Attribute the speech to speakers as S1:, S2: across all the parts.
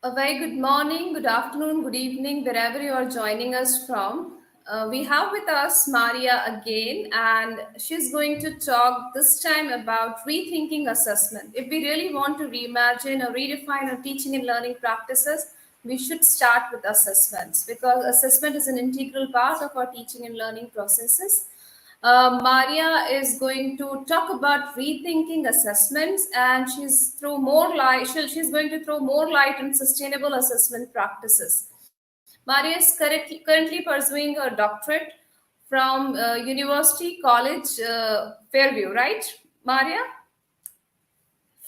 S1: A very good morning, good afternoon, good evening, wherever you are joining us from. We have with us Mariya again, and she's going to talk this time about rethinking assessment. If we really want to reimagine or redefine our teaching and learning practices, we should start with assessments because assessment is an integral part of our teaching and learning processes. Mariya is going to talk about rethinking assessments, and she's going to throw more light on sustainable assessment practices. Mariya is currently pursuing her doctorate from University College Fairview, right, Mariya?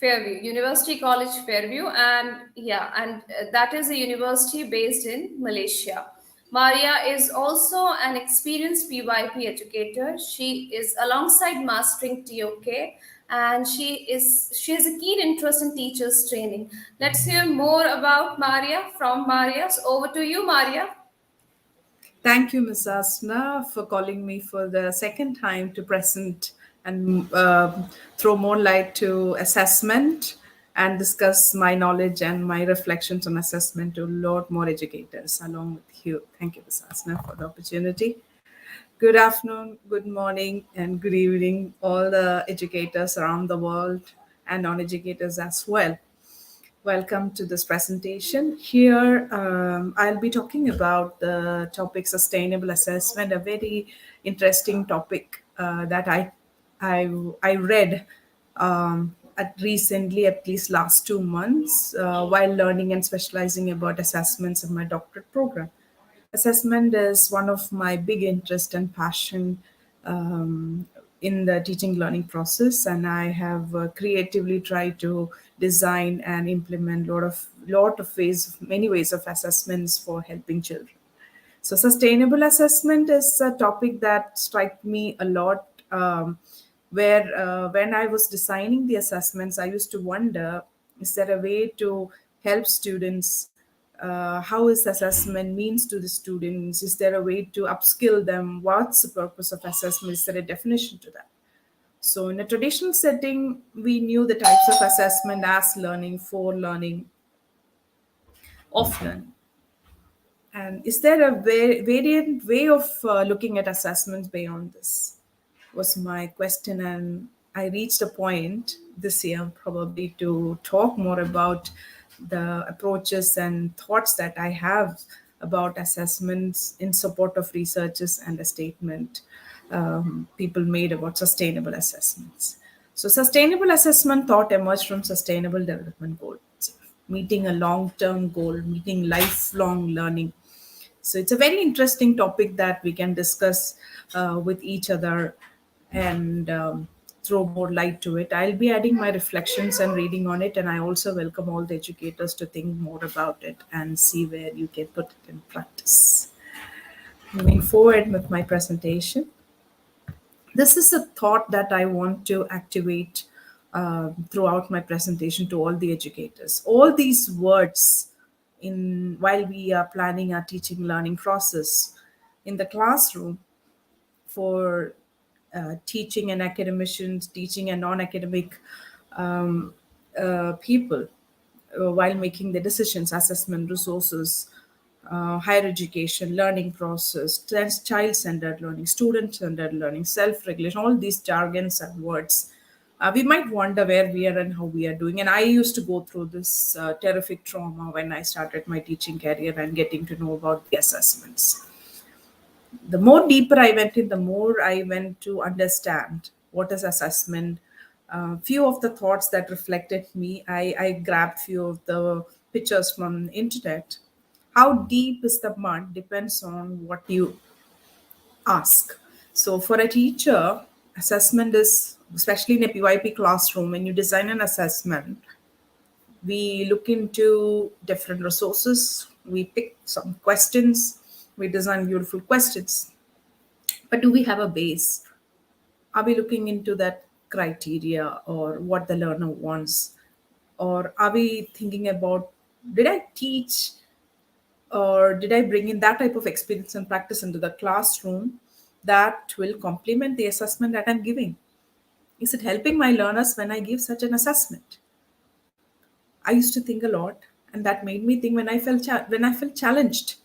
S1: Fairview, University College Fairview, and yeah, and that is a university based in Malaysia. Mariya is also an experienced PYP educator. She is alongside mastering TOK, and she has a keen interest in teachers training. Let's hear more about Mariya from Mariya. So over to you, Mariya.
S2: Thank you, Ms. Asna, for calling me for the second time to present and throw more light to assessment and discuss my knowledge and my reflections on assessment to a lot more educators along with you. Thank you, Ms. Asna, for the opportunity. Good afternoon, good morning, and good evening, all the educators around the world and non educators as well. Welcome to this presentation. Here, I'll be talking about the topic sustainable assessment, a very interesting topic that I read recently, at least last 2 months, while learning and specializing about assessments in my doctorate program. Assessment is one of my big interest and passion in the teaching learning process, and I have creatively tried to design and implement many ways of assessments for helping children. So sustainable assessment is a topic that struck me a lot. Where when I was designing the assessments, I used to wonder: is there a way to help students? How is assessment means to the students? Is there a way to upskill them? What's the purpose of assessment? Is there a definition to that? So in a traditional setting, we knew the types of assessment as learning, for learning, off learning. And is there a variant way of looking at assessments beyond this? Was my question. And I reached a point this year probably to talk more about the approaches and thoughts that I have about assessments in support of researches and a statement people made about sustainable assessments. So, sustainable assessment thought emerged from sustainable development goals, meeting a long term goal, meeting lifelong learning. So it's a very interesting topic that we can discuss with each other and throw more light to it. I'll be adding my reflections and reading on it, and I also welcome all the educators to think more about it and see where you can put it in practice. Moving forward with my presentation, this is a thought that I want to activate throughout my presentation to all the educators. All these words in while we are planning our teaching learning process in the classroom for teaching and academicians, teaching and non-academic um, people while making the decisions, assessment, resources, higher education, learning process, child-centered learning, student-centered learning, self-regulation, all these jargons and words. We might wonder where we are and how we are doing. And I used to go through this terrific trauma when I started my teaching career and getting to know about the assessments. The more deeper I went in, the more I went to understand what is assessment. Few of the thoughts that reflected me, I grabbed few of the pictures from the internet. How deep is the mud depends on what you ask. So for a teacher, assessment is, especially in a PYP classroom, when you design an assessment, we look into different resources, we pick some questions, we design beautiful questions. But do we have a base? Are we looking into that criteria or what the learner wants? Or are we thinking about, did I teach or did I bring in that type of experience and practice into the classroom that will complement the assessment that I'm giving? Is it helping my learners when I give such an assessment? I used to think a lot, and that made me think, when I felt challenged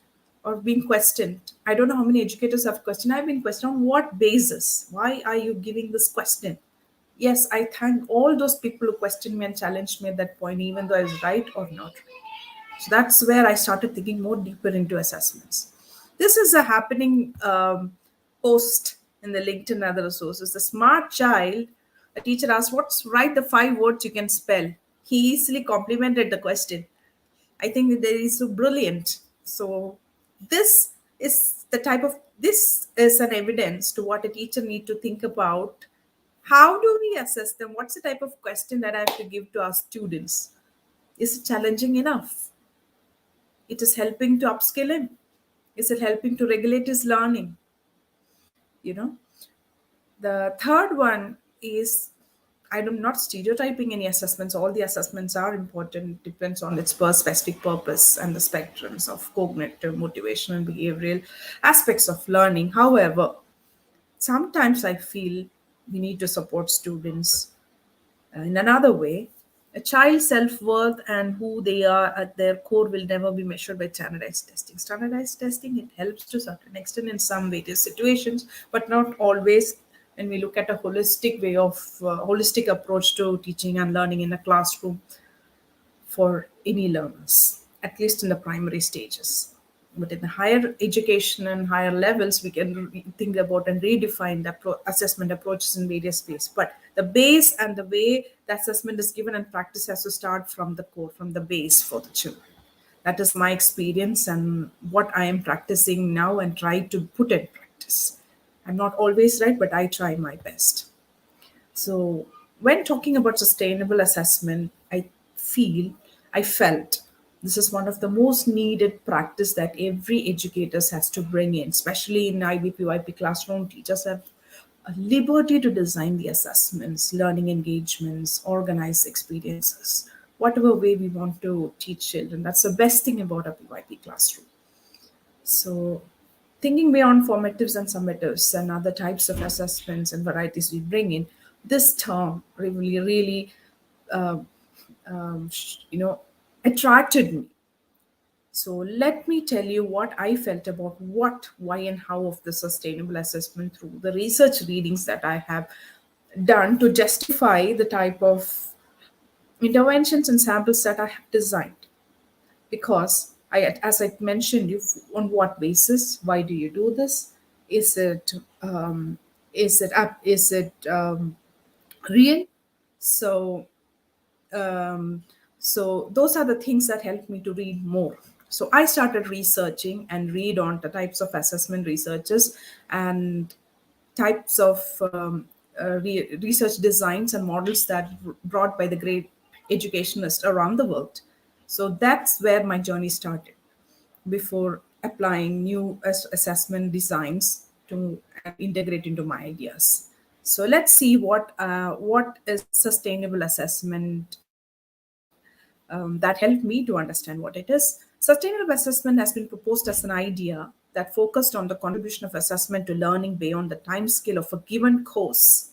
S2: or being questioned. I don't know how many educators have questioned. I've been questioned on what basis? Why are you giving this question? Yes, I thank all those people who questioned me and challenged me at that point, even though I was right or not right. So that's where I started thinking more deeper into assessments. This is a happening post in the LinkedIn and other resources. The smart child, a teacher asked, "What's write the 5 words you can spell?" He easily complimented the question. I think that is so brilliant. So this this is an evidence to what a teacher need to think about. How do we assess them? What's the type of question that I have to give to our students? Is it challenging enough? It is helping to upskill him. Is it helping to regulate his learning? You know, the third one is, I'm not stereotyping any assessments. All the assessments are important. It depends on its specific purpose and the spectrums of cognitive, motivational, and behavioral aspects of learning. However, sometimes I feel we need to support students in another way. A child's self worth and who they are at their core will never be measured by standardized testing. Standardized testing, it helps to a certain extent in some various situations, but not always. When we look at a holistic approach to teaching and learning in a classroom, for any learners, at least in the primary stages. But in the higher education and higher levels, we can think about and redefine the assessment approaches in various ways. But the base and the way the assessment is given and practice has to start from the core, from the base for the children. That is my experience and what I am practicing now and try to put in practice. I'm not always right, but I try my best. So, when talking about sustainable assessment, I felt this is one of the most needed practice that every educators has to bring in, especially in IBPYP classroom. Teachers have a liberty to design the assessments, learning engagements, organize experiences, whatever way we want to teach children. That's the best thing about a PYP classroom. So, thinking beyond formatives and summatives and other types of assessments and varieties we bring in, this term really, attracted me. So, let me tell you what I felt about what, why, and how of the sustainable assessment through the research readings that I have done to justify the type of interventions and samples that I have designed. Because as I mentioned, you, on what basis? Why do you do this? Is it is it real? So um, so those are the things that helped me to read more. So I started researching and read on the types of assessment researches and types of research designs and models that brought by the great educationists around the world. So that's where my journey started before applying new assessment designs to integrate into my ideas. So let's see what is sustainable assessment that helped me to understand what it is. Sustainable assessment has been proposed as an idea that focused on the contribution of assessment to learning beyond the time scale of a given course.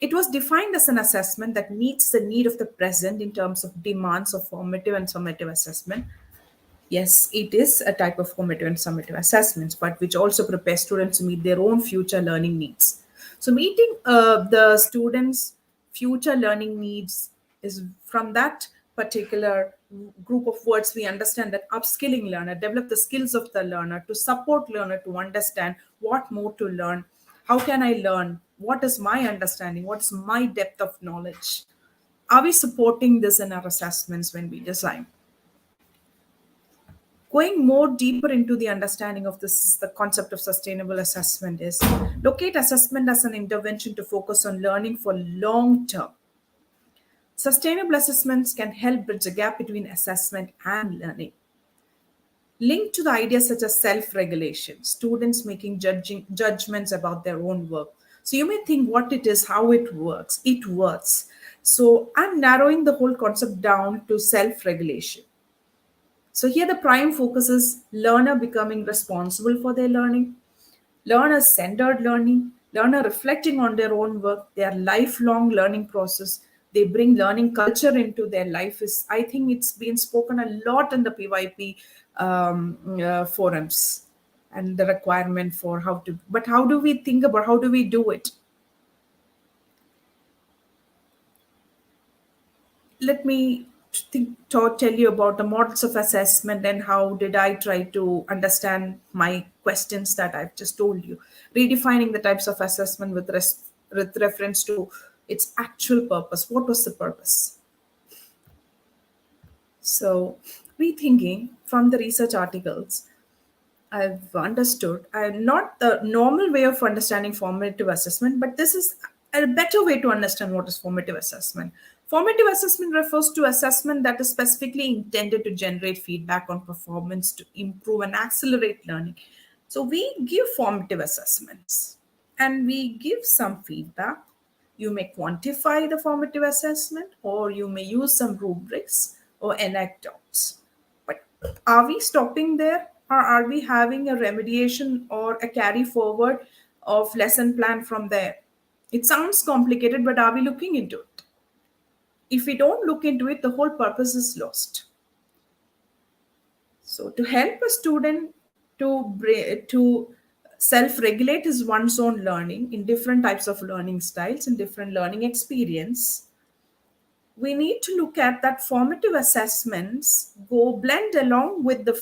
S2: It was defined as an assessment that meets the need of the present in terms of demands of formative and summative assessment. Yes, it is a type of formative and summative assessments, but which also prepare students to meet their own future learning needs. So, meeting the students' future learning needs is from that particular group of words we understand that upskilling learner, develop the skills of the learner, to support learner to understand what more to learn, how can I learn, what is my understanding, what is my depth of knowledge. Are we supporting this in our assessments when we design? Going more deeper into the understanding of this, the concept of sustainable assessment is locate assessment as an intervention to focus on learning for long term. Sustainable assessments can help bridge the gap between assessment and learning. Linked to the ideas such as self-regulation, students making judgments about their own work. So you may think what it is, how it works. It works. So I'm narrowing the whole concept down to self-regulation. So here the prime focus is learner becoming responsible for their learning, learner-centered learning, learner reflecting on their own work, their lifelong learning process, they bring learning culture into their life is, I think it's been spoken a lot in the PYP forums, and the requirement for how to, but how do we think about, how do we do it? Let me tell you about the models of assessment and how did I try to understand my questions that I've just told you. Redefining the types of assessment with reference to its actual purpose. What was the purpose? So, rethinking from the research articles, I've understood, not the normal way of understanding formative assessment, but this is a better way to understand what is formative assessment. Formative assessment refers to assessment that is specifically intended to generate feedback on performance to improve and accelerate learning. So we give formative assessments and we give some feedback. You may quantify the formative assessment, or you may use some rubrics or anecdotes. But are we stopping there, or are we having a remediation or a carry forward of lesson plan from there? It sounds complicated, but are we looking into it? If we don't look into it, the whole purpose is lost. So, to help a student to self-regulate his one's own learning in different types of learning styles and different learning experience, we need to look at that formative assessments go blend along with the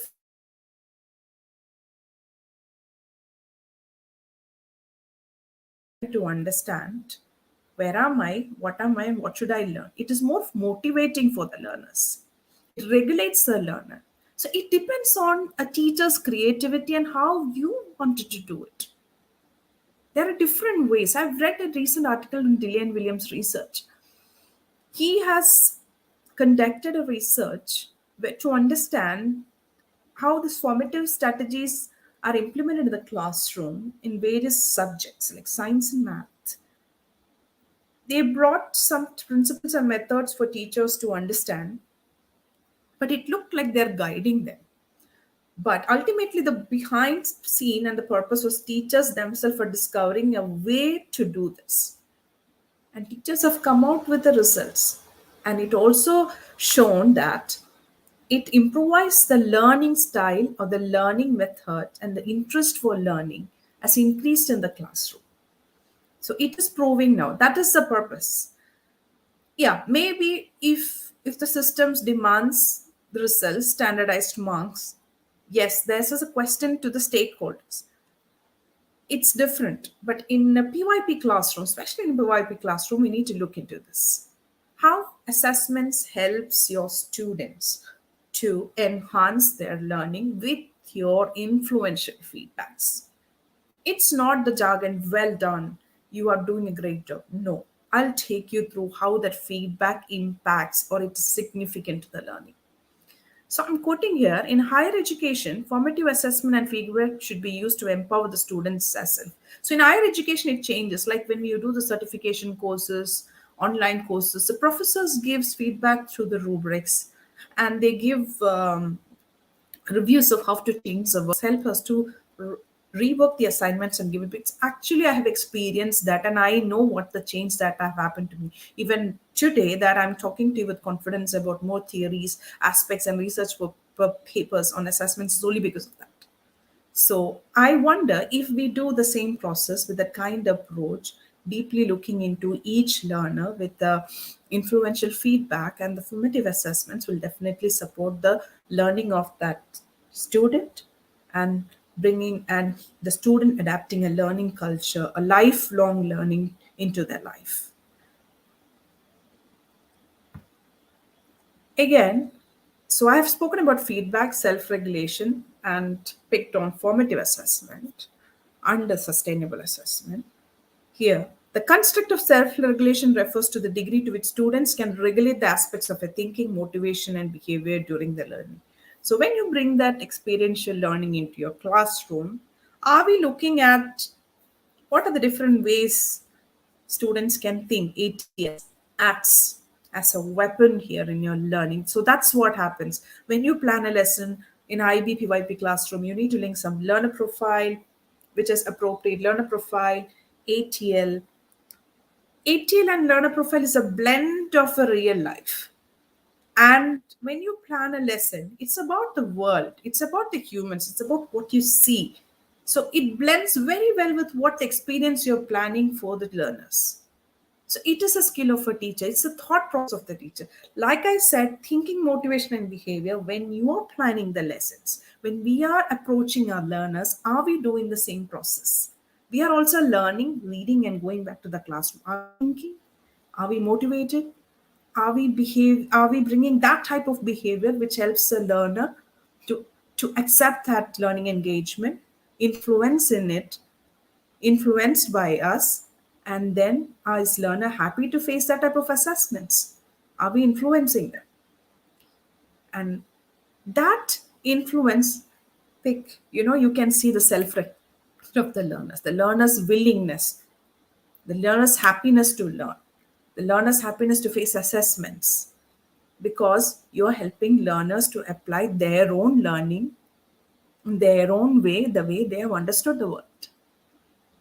S2: to understand where am I, and what should I learn. It is more motivating for the learners. It regulates the learner. So it depends on a teacher's creativity and how you wanted to do it. There are different ways. I've read a recent article in Dillian Williams' research. He has conducted a research to understand how these formative strategies are implemented in the classroom in various subjects like science and math. They brought some principles and methods for teachers to understand, but it looked like they're guiding them. But ultimately, the behind scene and the purpose was teachers themselves for discovering a way to do this. And teachers have come out with the results. And it also shown that it improvised the learning style or the learning method, and the interest for learning has increased in the classroom. So it is proving now that is the purpose. Yeah, maybe if the systems demands the results, standardized marks, yes, there's a question to the stakeholders. It's different, but in a PYP classroom, especially in a PYP classroom, we need to look into this. How assessments helps your students to enhance their learning with your influential feedbacks. It's not the jargon, well done, you are doing a great job. No, I'll take you through how that feedback impacts or it is significant to the learning. So I'm quoting here, in higher education, formative assessment and feedback should be used to empower the students as self. So in higher education, it changes. Like when you do the certification courses, online courses, the professors gives feedback through the rubrics, and they give reviews of how to change the work, help us to rework the assignments and give it. It's actually, I have experienced that, and I know what the change that have happened to me. Even today, that I'm talking to you with confidence about more theories, aspects, and research for papers on assessments is only because of that. So I wonder if we do the same process with that kind of approach, deeply looking into each learner with the influential feedback and the formative assessments will definitely support the learning of that student, and bringing and the student adapting a learning culture, a lifelong learning into their life. Again, so I have spoken about feedback, self regulation, and picked on formative assessment under sustainable assessment. Here, the construct of self regulation refers to the degree to which students can regulate the aspects of their thinking, motivation, and behavior during their learning. So, when you bring that experiential learning into your classroom, are we looking at what are the different ways students can think? ATS acts as a weapon here in your learning. So that's what happens when you plan a lesson in IBPYP classroom. You need to link some learner profile, which is appropriate learner profile, ATL, ATL and learner profile is a blend of a real life. And when you plan a lesson, it's about the world, it's about the humans, it's about what you see. So it blends very well with what experience you're planning for the learners. So it is a skill of a teacher. It's a thought process of the teacher. Like I said, thinking, motivation, and behavior, when you are planning the lessons, when we are approaching our learners, are we doing the same process? We are also learning, reading, and going back to the classroom. Are we thinking? Are we motivated? Are we bringing that type of behavior which helps the learner to, to accept that learning engagement, influence in it, influenced by us, and then is learner happy to face that type of assessments? Are we influencing them? And that influence, you can see the self of the learner's willingness, the learner's happiness to learn, the learner's happiness to face assessments, because you're helping learners to apply their own learning in their own way, the way they have understood the world.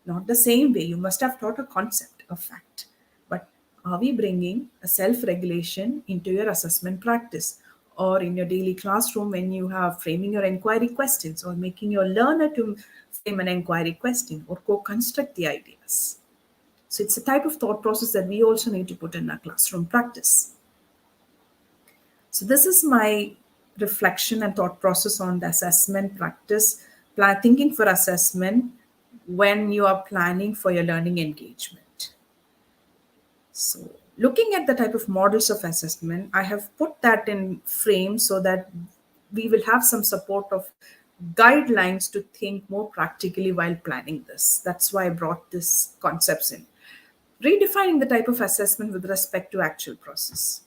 S2: Not the same way. You must have taught a concept, a fact. But are we bringing a self regulation into your assessment practice or in your daily classroom when you have framing your inquiry questions or making your learner to frame an inquiry question or co construct the ideas? So it's a type of thought process that we also need to put in our classroom practice. So this is my reflection and thought process on the assessment practice, thinking for assessment when you are planning for your learning engagement. So looking at the type of models of assessment, I have put that in frame so that we will have some support of guidelines to think more practically while planning this. That's why I brought this concepts in. Redefining the type of assessment with respect to actual process.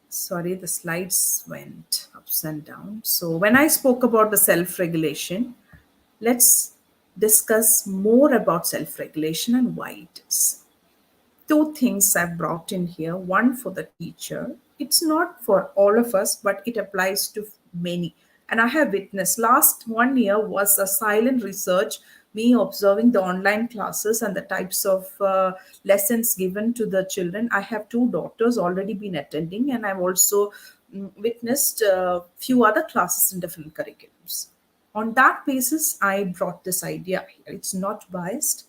S2: Sorry, the slides went ups and down. So when I spoke about the self-regulation, let's discuss more about self-regulation and why it is. Two things I've brought in here. One for the teacher. It's not for all of us, but it applies to many. And I have witnessed last 1 year was a silent research, me observing the online classes and the types of lessons given to the children. I have two daughters already been attending, and I've also witnessed a few other classes in different curriculums. On that basis, I brought this idea here. It's not biased,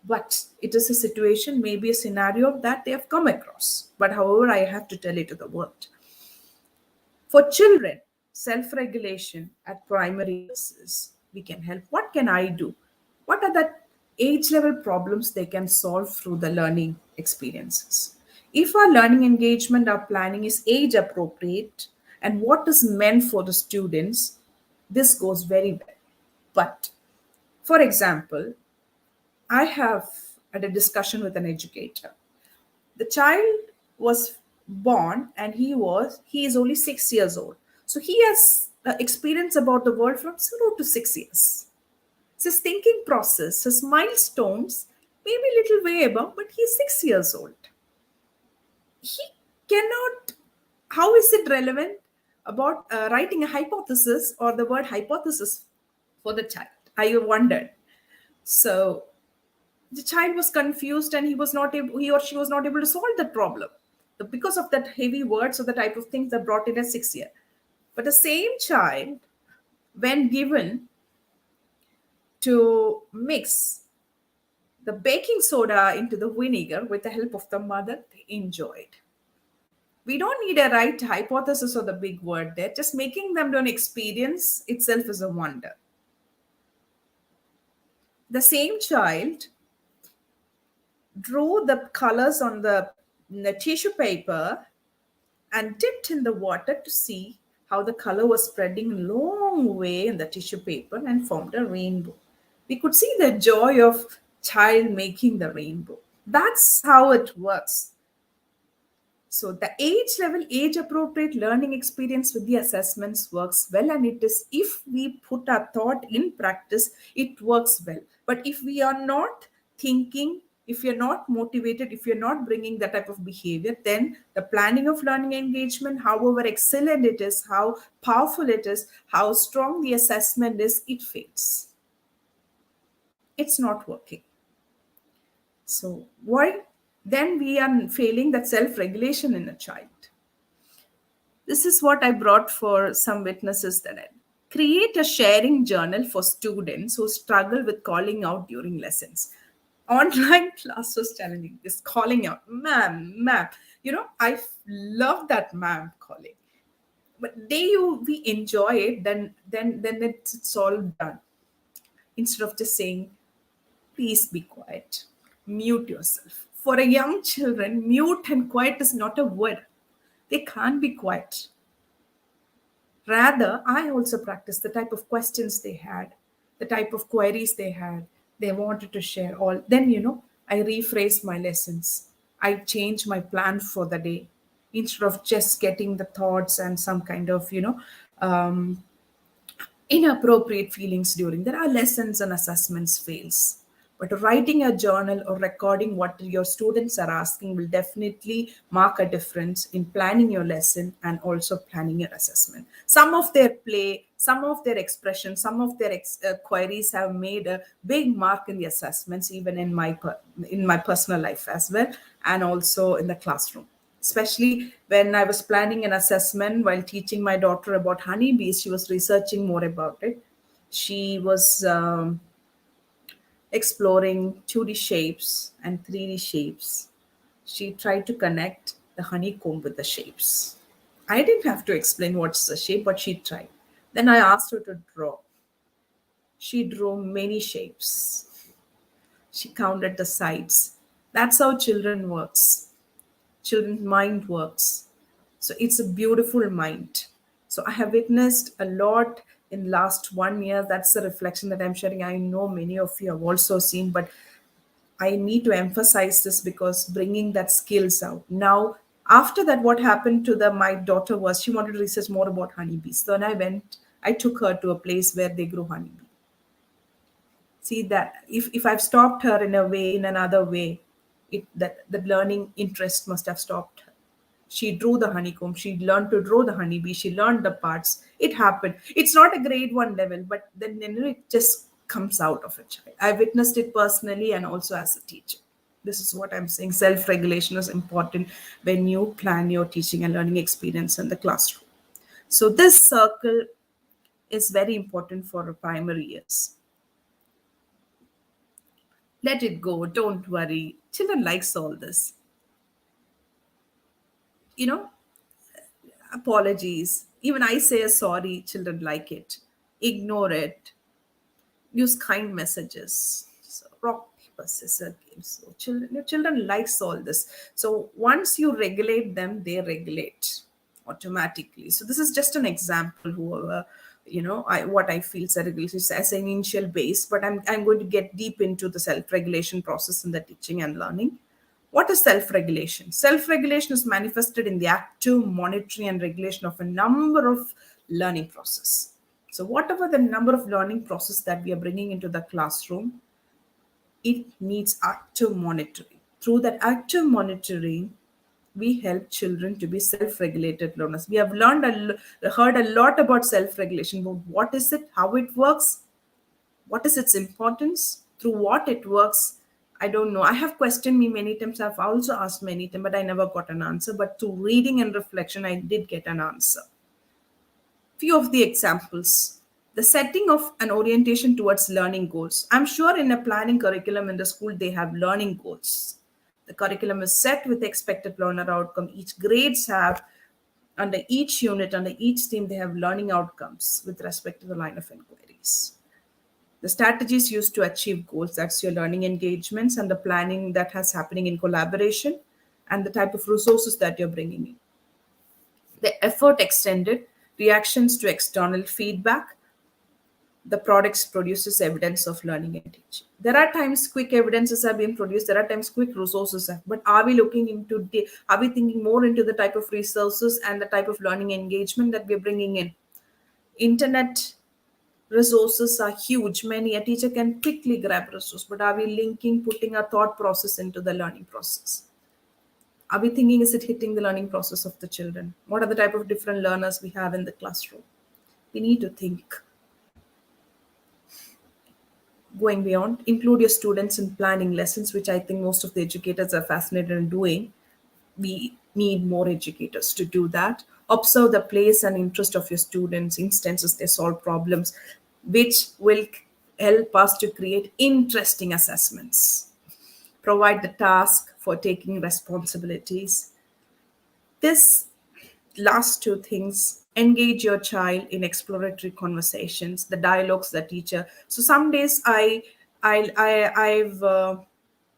S2: but it is a situation, maybe a scenario that they have come across. But however, I have to tell it to the world. For children, self-regulation at primary basis, we can help. What can I do? What are the age level problems they can solve through the learning experiences? If our learning engagement, our planning is age appropriate and what is meant for the students, this goes very well. But for example, I have had a discussion with an educator. The child was born and he is only 6 years old. So he has experience about the world from 0 to 6 years. So his thinking process, his milestones, maybe a little way above, but he's 6 years old. He cannot, how is it relevant about writing a hypothesis or the word hypothesis for the child? I wondered. So the child was confused and he or she was not able to solve that problem because of that heavy words or the type of things that brought in a 6 year. But the same child, when given to mix the baking soda into the vinegar with the help of the mother, they enjoyed. We don't need a right hypothesis or the big word there. Just making them do an experience itself is a wonder. The same child drew the colors on the tissue paper and dipped in the water to see how the color was spreading a long way in the tissue paper and formed a rainbow. We could see the joy of child making the rainbow. That's how it works. So the age level, age appropriate learning experience with the assessments works well, and it is, if we put our thought in practice, it works well. But if we are not thinking, if you're not motivated, if you're not bringing that type of behavior, then the planning of learning engagement, however excellent it is, how powerful it is, how strong the assessment is, it fails. It's not working. So why then we are failing that self-regulation in a child? This is what I brought for some witnesses that I create a sharing journal for students who struggle with calling out during lessons. Online class was challenging. This calling out, ma'am, ma'am. Love that ma'am calling. But we enjoy it, then it's all done. Instead of just saying, please be quiet, mute yourself. For a young children, mute and quiet is not a word. They can't be quiet. Rather, I also practiced the type of questions they had, the type of queries they had, they wanted to share all. Then, I rephrase my lessons. I change my plan for the day instead of just getting the thoughts and some kind of, inappropriate feelings during. There are lessons and assessments fails. But writing a journal or recording what your students are asking will definitely mark a difference in planning your lesson and also planning your assessment. Some of their play, some of their expression, some of their queries have made a big mark in the assessments, even in in my personal life as well, and also in the classroom. Especially when I was planning an assessment while teaching my daughter about honeybees, she was researching more about it. She was exploring 2D shapes and 3D shapes. She tried to connect the honeycomb with the shapes. I didn't have to explain what's the shape, but she tried. Then I asked her to draw. She drew many shapes. She counted the sides. That's how children works. Children's mind works. So it's a beautiful mind. So I have witnessed a lot in last 1 year. That's the reflection that I'm sharing. I know many of you have also seen, but I need to emphasize this because bringing that skills out. Now, after that, what happened to the my daughter was she wanted to research more about honeybees. So then I took her to a place where they grew honeybee. See that if I've stopped her in a way, in another way, that the learning interest must have stopped her. She drew the honeycomb, she learned to draw the honeybee, she learned the parts. It happened. It's not a grade one level, but then it just comes out of a child. I witnessed it personally and also as a teacher. This is what I'm saying. Self-regulation is important when you plan your teaching and learning experience in the classroom. So this circle is very important for primary years. Let it go, don't worry. Children likes all this. You know, apologies. Even I say a sorry, children like it. Ignore it. Use kind messages. So rock, paper, scissors games. So children likes all this. So once you regulate them, they regulate automatically. So this is just an example. Whoever, what I feel is as an initial base, but I'm going to get deep into the self-regulation process in the teaching and learning. What is self-regulation? Self-regulation is manifested in the active monitoring and regulation of a number of learning process. So whatever the number of learning process that we are bringing into the classroom, it needs active monitoring. Through that active monitoring, we help children to be self-regulated learners. We have heard a lot about self-regulation, but what is it, how it works, what is its importance, through what it works, I don't know. I have questioned me many times. I've also asked many times, but I never got an answer. But through reading and reflection, I did get an answer. Few of the examples. The setting of an orientation towards learning goals. I'm sure in a planning curriculum in the school, they have learning goals. The curriculum is set with expected learner outcome. Each grades have, under each unit, under each team, they have learning outcomes with respect to the line of inquiries. The strategies used to achieve goals, that's your learning engagements and the planning that has happening in collaboration and the type of resources that you're bringing in. The effort extended, reactions to external feedback, the products produces evidence of learning and teaching. There are times quick evidences have been produced, there are times quick resources have, but are we looking into, are we thinking more into the type of resources and the type of learning engagement that we're bringing in? Internet resources are huge. Many a teacher can quickly grab resource, but are we linking, putting a thought process into the learning process? Are we thinking, is it hitting the learning process of the children? What are the type of different learners we have in the classroom? We need to think. Going beyond, include your students in planning lessons, which I think most of the educators are fascinated in doing. We need more educators to do that. Observe the place and interest of your students, instances they solve problems, which will help us to create interesting assessments. Provide the task for taking responsibilities. This last two things, engage your child in exploratory conversations, the dialogues the teacher. So some days I've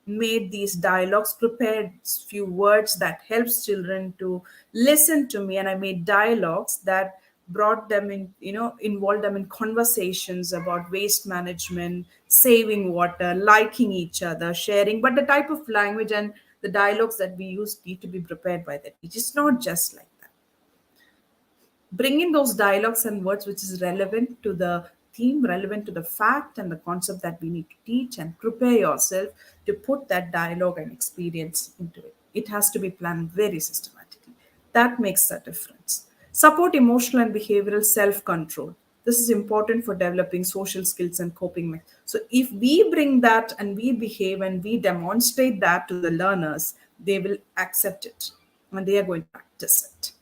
S2: made these dialogues, prepared few words that helps children to listen to me, and I made dialogues that brought them in, involved them in conversations about waste management, saving water, liking each other, sharing. But the type of language and the dialogues that we use need to be prepared by the teacher. It's not just like that. Bring in those dialogues and words which is relevant to the theme, relevant to the fact and the concept that we need to teach, and prepare yourself to put that dialogue and experience into it. It has to be planned very systematically. That makes a difference. Support emotional and behavioral self-control. This is important for developing social skills and coping so if we bring that and we behave and we demonstrate that to the learners, they will accept it and they are going to practice it.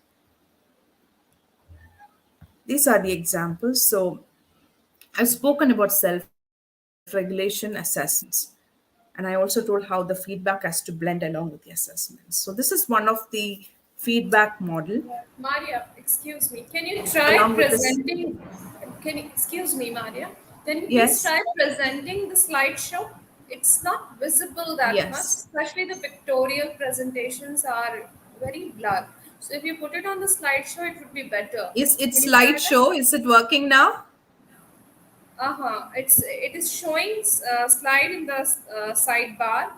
S2: These are the examples. So I've spoken about self regulation assessments, and I also told how the feedback has to blend along with the assessments. So this is one of the feedback model
S1: Maria, excuse me. Can you
S2: along
S1: try
S2: with this.
S1: presenting? Can you, excuse me, Maria? Can you please
S2: Yes,
S1: try presenting the slideshow? It's not visible that much,
S2: yes.
S1: especially the pictorial presentations are very blurred. So if you put it on the slideshow, it would be better.
S2: Is it
S1: Can you try that?
S2: slideshow? Is it working now?
S1: Uh-huh. It is showing slide in the sidebar,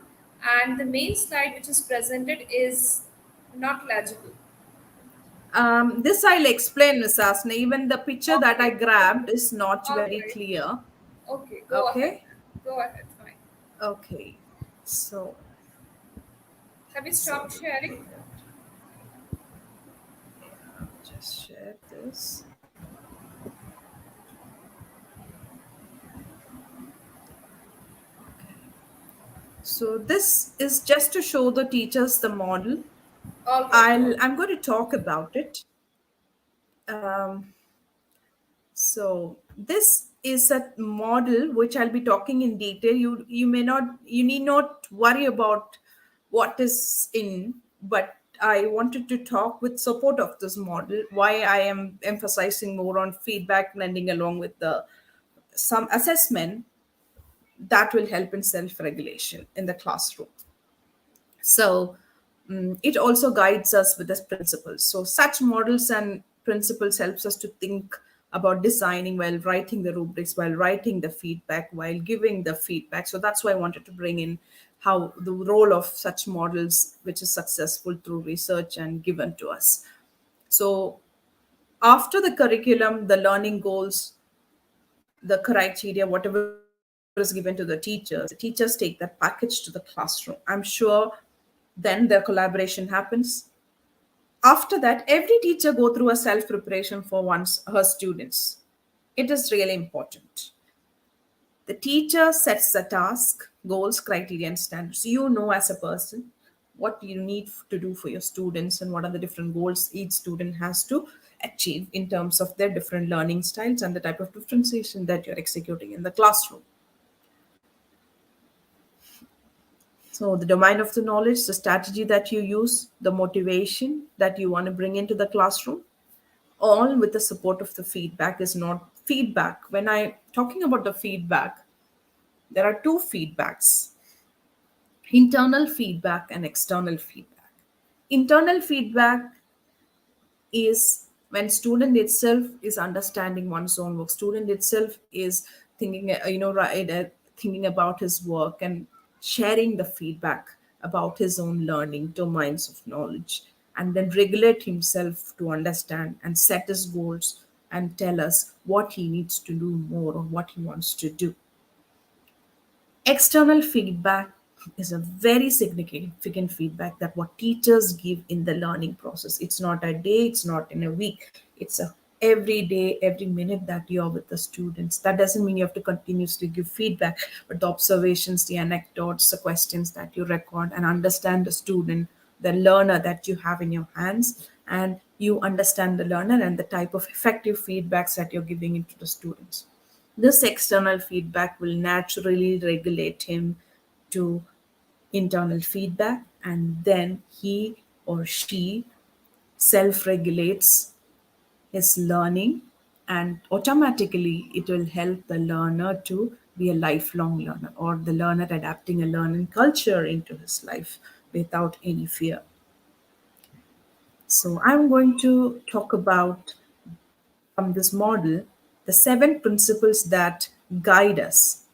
S1: and the main slide which is presented is not legible.
S2: This I'll explain, Miss Asna. Even the picture that I
S1: Okay.
S2: grabbed is not
S1: All
S2: very
S1: right.
S2: clear.
S1: Okay, go ahead.
S2: Okay.
S1: Go ahead, fine.
S2: Okay. So,
S1: Have you
S2: so
S1: stopped
S2: let me
S1: sharing?
S2: do that. Just share this. So this is just to show the teachers the model.
S1: All right, all right.
S2: I'm going to talk about it. Um, so this is a model which I'll be talking in detail. You need not worry about what is in, but I wanted to talk with support of this model. Why I am emphasizing more on feedback blending along with the some assessment that will help in self-regulation in the classroom. So it also guides us with its principles. So such models and principles helps us to think about designing while writing the rubrics, while writing the feedback, while giving the feedback. So that's why I wanted to bring in how the role of such models, which is successful through research and given to us. So after the curriculum, the learning goals, the criteria, whatever is given to the teachers take that package to the classroom. I'm sure then the collaboration happens. After that, every teacher go through a self preparation for one's her students. It is really important. The teacher sets the task, goals, criteria, and standards. You know, as a person, what you need to do for your students and what are the different goals each student has to achieve in terms of their different learning styles and the type of differentiation that you're executing in the classroom. So, the domain of the knowledge, the strategy that you use, the motivation that you want to bring into the classroom, all with the support of the feedback is not feedback. When I talking about the feedback, there are two feedbacks: internal feedback and external feedback. Internal feedback is when student itself is understanding one's own work, student itself is thinking thinking about his work and sharing the feedback about his own learning domains of knowledge, and then regulate himself to understand and set his goals and tell us what he needs to do more or what he wants to do. External feedback is a very significant feedback that what teachers give in the learning process. It's not a day, it's not in a week, it's a every day, every minute that you're with the students. That doesn't mean you have to continuously give feedback, but the observations, the anecdotes, the questions that you record and understand the student, the learner that you have in your hands, and you understand the learner and the type of effective feedbacks that you're giving into the students. This external feedback will naturally regulate him to internal feedback, and then he or she self regulates his learning, and automatically it will help the learner to be a lifelong learner, or the learner adapting a learning culture into his life without any fear. So I'm going to talk about, from this model, the 7 principles that guide us.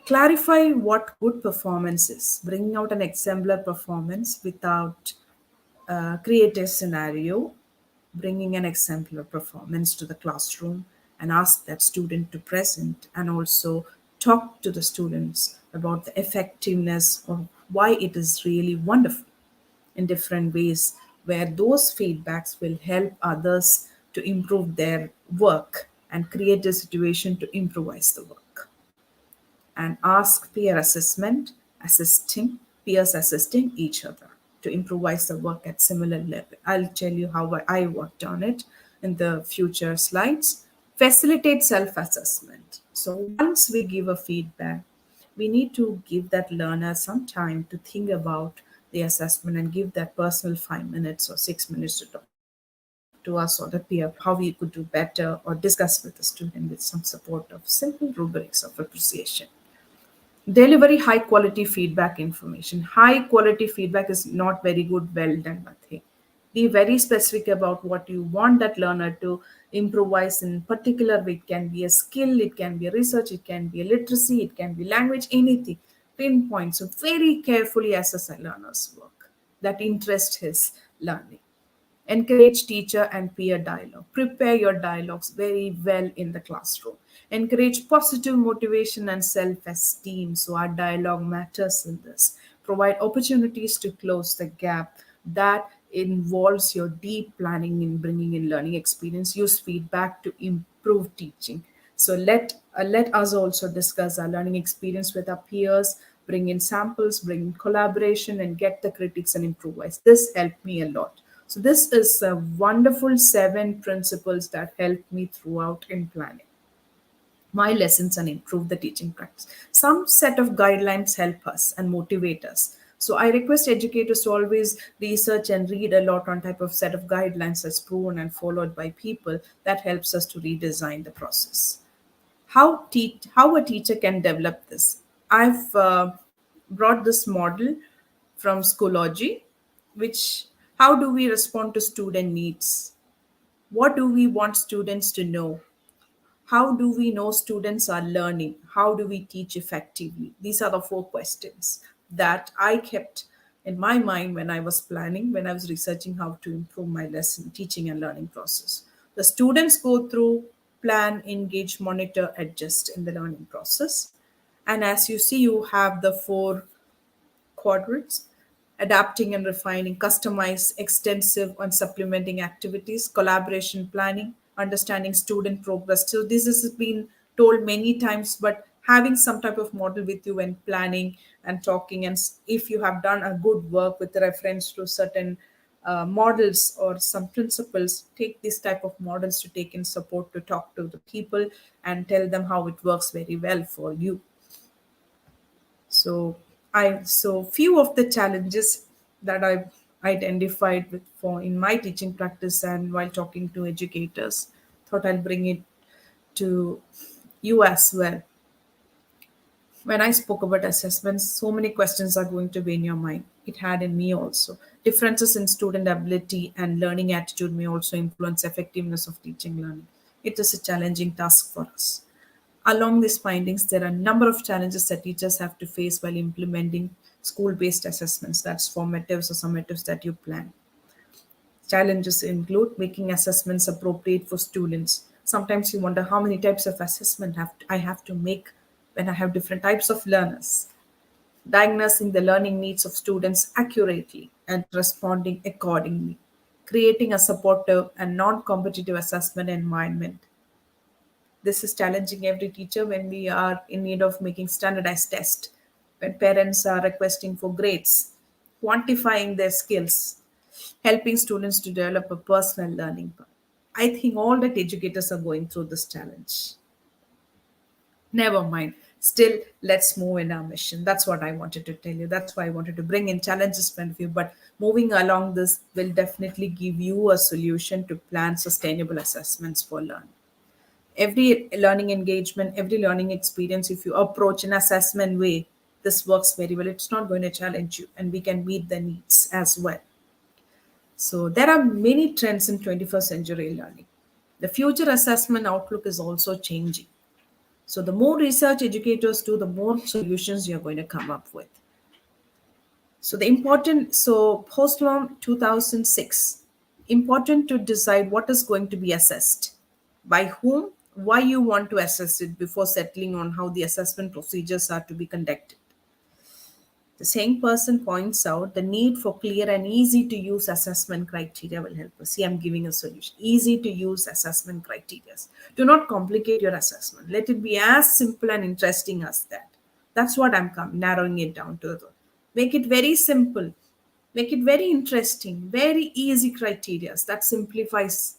S2: Clarify what good performance is, bringing out an exemplar performance without create a scenario, bringing an exemplar performance to the classroom, and ask that student to present, and also talk to the students about the effectiveness of why it is really wonderful in different ways, where those feedbacks will help others to improve their work and create a situation to improvise the work. And ask peer assessment, assisting peers assisting each other to improvise the work at similar level. I'll tell you how I worked on it in the future slides. Facilitate self-assessment. So once we give a feedback, we need to give that learner some time to think about the assessment and give that personal 5 minutes or 6 minutes to talk to us or the peer how we could do better, or discuss with the student with some support of simple rubrics of appreciation. Delivery high quality feedback information. High quality feedback is not very good, well done, nothing. Be very specific about what you want that learner to improvise in particular. It can be a skill, it can be a research, it can be a literacy, it can be language, anything. Pinpoint. So very carefully assess a learner's work that interest his learning. Encourage teacher and peer dialogue. Prepare your dialogues very well in the classroom. Encourage positive motivation and self esteem. So, our dialogue matters in this. Provide opportunities to close the gap. That involves your deep planning in bringing in learning experience. Use feedback to improve teaching. So let us also discuss our learning experience with our peers, bring in samples, bring in collaboration, and get the critics and improvise. This helped me a lot. So this is a wonderful 7 principles that helped me throughout in planning my lessons and improve the teaching practice. Some set of guidelines help us and motivate us. So I request educators to always research and read a lot on type of set of guidelines that's proven and followed by people. That helps us to redesign the process. How a teacher can develop this. I've brought this model from Schoology, which how do we respond to student needs? What do we want students to know? How do we know students are learning? How do we teach effectively? These are the 4 questions that I kept in my mind when I was planning, when I was researching how to improve my lesson, teaching, and learning process. The students go through, plan, engage, monitor, adjust in the learning process. And as you see, you have the 4 quadrants: adapting and refining, customize, extensive and supplementing activities, collaboration, planning, understanding student progress. So this has been told many times, but having some type of model with you when planning and talking, and if you have done a good work with reference to certain models or some principles, take this type of models to take in support to talk to the people and tell them how it works very well for you. So few of the challenges that I've identified with for in my teaching practice and while talking to educators, thought I'll bring it to you as well. When I spoke about assessments, so many questions are going to be in your mind. It had in me also. Differences in student ability and learning attitude may also influence effectiveness of teaching learning. It is a challenging task for us. Along these findings, there are a number of challenges that teachers have to face while implementing school-based assessments. That's formatives or summatives that you plan. Challenges include making assessments appropriate for students. Sometimes you wonder how many types of I have to make when I have different types of learners. Diagnosing the learning needs of students accurately and responding accordingly. creating a supportive and non competitive assessment environment. This is challenging every teacher when we are in need of making standardized tests, when parents are requesting for grades, quantifying their skills, helping students to develop a personal learning path. I think all that educators are going through this challenge. Never mind. Still, let's move in our mission. That's what I wanted to tell you. That's why I wanted to bring in challenges point of view. But moving along this will definitely give you a solution to plan sustainable assessments for learning. Every learning engagement, every learning experience, if you approach an assessment way, this works very well. It's not going to challenge you, and we can meet the needs as well. So there are many trends in 21st century learning. The future assessment outlook is also changing. So the more research educators do, the more solutions you're going to come up with. So post-norm 2006, important to decide what is going to be assessed, by whom, why you want to assess it before settling on how the assessment procedures are to be conducted. The same person points out the need for clear and easy to use assessment criteria will help us. See, I'm giving a solution. Easy to use assessment criteria. Do not complicate your assessment. Let it be as simple and interesting as that. That's what narrowing it down to. Make it very simple. Make it very interesting. Very easy criteria. That simplifies,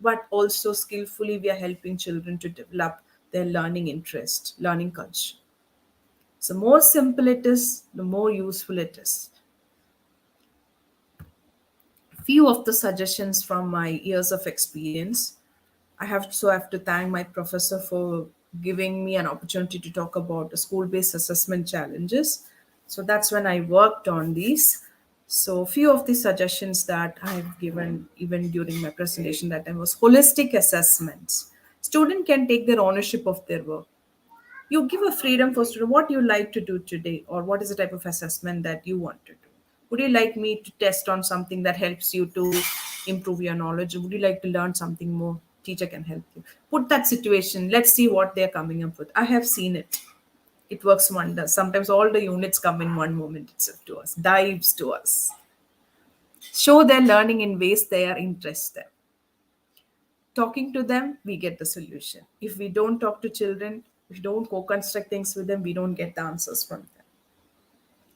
S2: but also skillfully we are helping children to develop their learning interest, learning culture. So more simple it is, the more useful it is. Few of the suggestions from my years of experience. I have to thank my professor for giving me an opportunity to talk about the school-based assessment challenges. So that's when I worked on these. So few of the suggestions that I've given even during my presentation that time was holistic assessments. Student can take their ownership of their work. You give a freedom for student what you like to do today, or what is the type of assessment that you want to do. Would you like me to test on something that helps you to improve your knowledge? Would you like to learn something more? Teacher can help you. Put that situation. Let's see what they're coming up with. I have seen it. It works wonders. Sometimes all the units come in one moment itself to us, dives to us. Show their learning in ways they are interested. Talking to them, we get the solution. If we don't talk to children, if we don't co-construct things with them, we don't get the answers from them.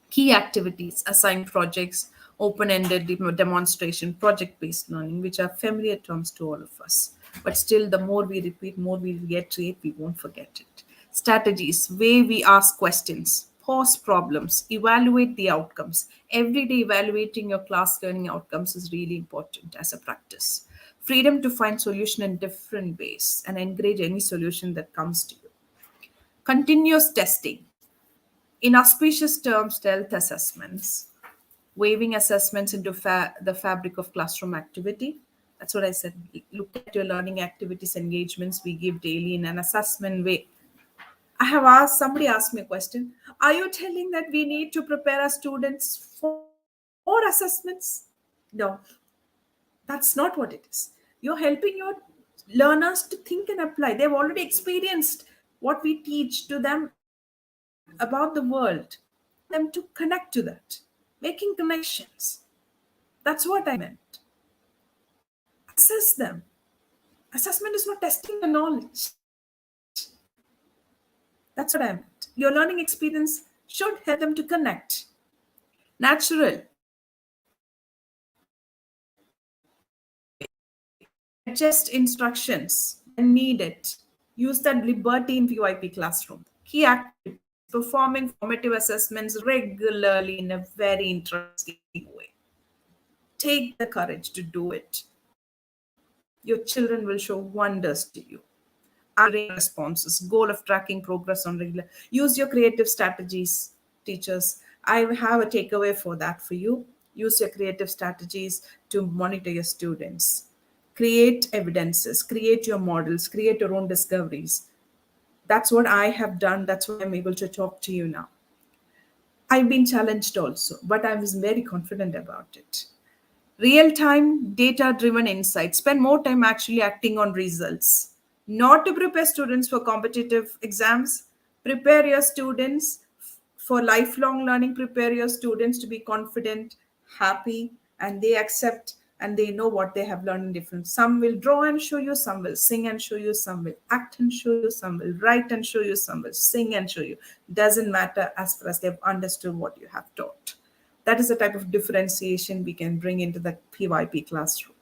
S2: Key activities, assigned projects, open-ended demonstration, project-based learning, which are familiar terms to all of us. But still, the more we repeat, more we reiterate, we won't forget it. Strategies, way we ask questions, pause problems, evaluate the outcomes. Every day evaluating your class learning outcomes is really important as a practice. Freedom to find solution in different ways and encourage any solution that comes to you. Continuous testing. In auspicious terms, stealth assessments, weaving assessments into the fabric of classroom activity. That's what I said. Look at your learning activities, engagements we give daily in an assessment way. Somebody asked me a question. Are you telling that we need to prepare our students for assessments? No, that's not what it is. You're helping your learners to think and apply. They've already experienced what we teach to them about the world. Them to connect to that, making connections. That's what I meant. Assess them. Assessment is not testing the knowledge. That's what I meant. Your learning experience should help them to connect. Natural. Adjust instructions when needed. Use that liberty in VYP classroom. Key activities. Performing formative assessments regularly in a very interesting way. Take the courage to do it. Your children will show wonders to you. Responses, goal of tracking progress on regular. Use your creative strategies, teachers. I have a takeaway for that for you. Use your creative strategies to monitor your students. Create evidences, create your models, create your own discoveries. That's what I have done. That's why I'm able to talk to you now. I've been challenged also, but I was very confident about it. Real time, data driven insight. Spend more time actually acting on results. Not to prepare students for competitive exams. Prepare your students for lifelong learning. Prepare your students to be confident, happy, and they accept and they know what they have learned in different. Some will draw and show you, some will sing and show you, some will act and show you, some will write and show you, some will sing and show you. Doesn't matter as far as they've understood what you have taught. That is the type of differentiation we can bring into the PYP classroom.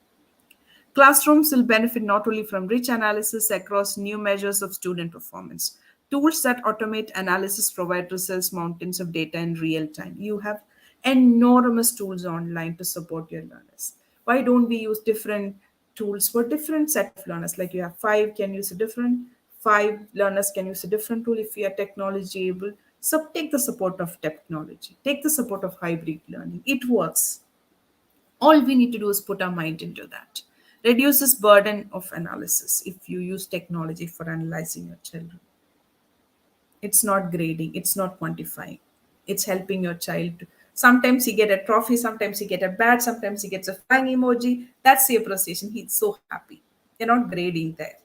S2: Classrooms will benefit not only from rich analysis across new measures of student performance. Tools that automate analysis provide results mountains of data in real time. You have enormous tools online to support your learners. Why don't we use different tools for different set of learners? Like you have five, can use a different, five learners can use a different tool if you are technology able. So take the support of technology, take the support of hybrid learning. It works. All we need to do is put our mind into that. Reduces burden of analysis if you use technology for analyzing your children. It's not grading, it's not quantifying. It's helping your child. Sometimes he get a trophy, sometimes he get a badge, sometimes he gets a flying emoji. That's the appreciation. He's so happy. You're not grading there.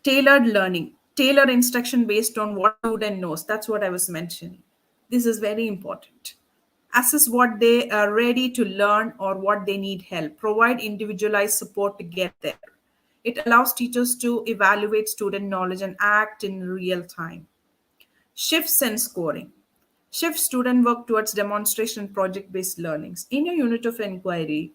S2: Tailored learning, tailor instruction based on what student knows. That's what I was mentioning. This is very important. Assess what they are ready to learn or what they need help. Provide individualized support to get there. It allows teachers to evaluate student knowledge and act in real time. Shifts in scoring. Shift student work towards demonstration and project based learnings. In your unit of inquiry,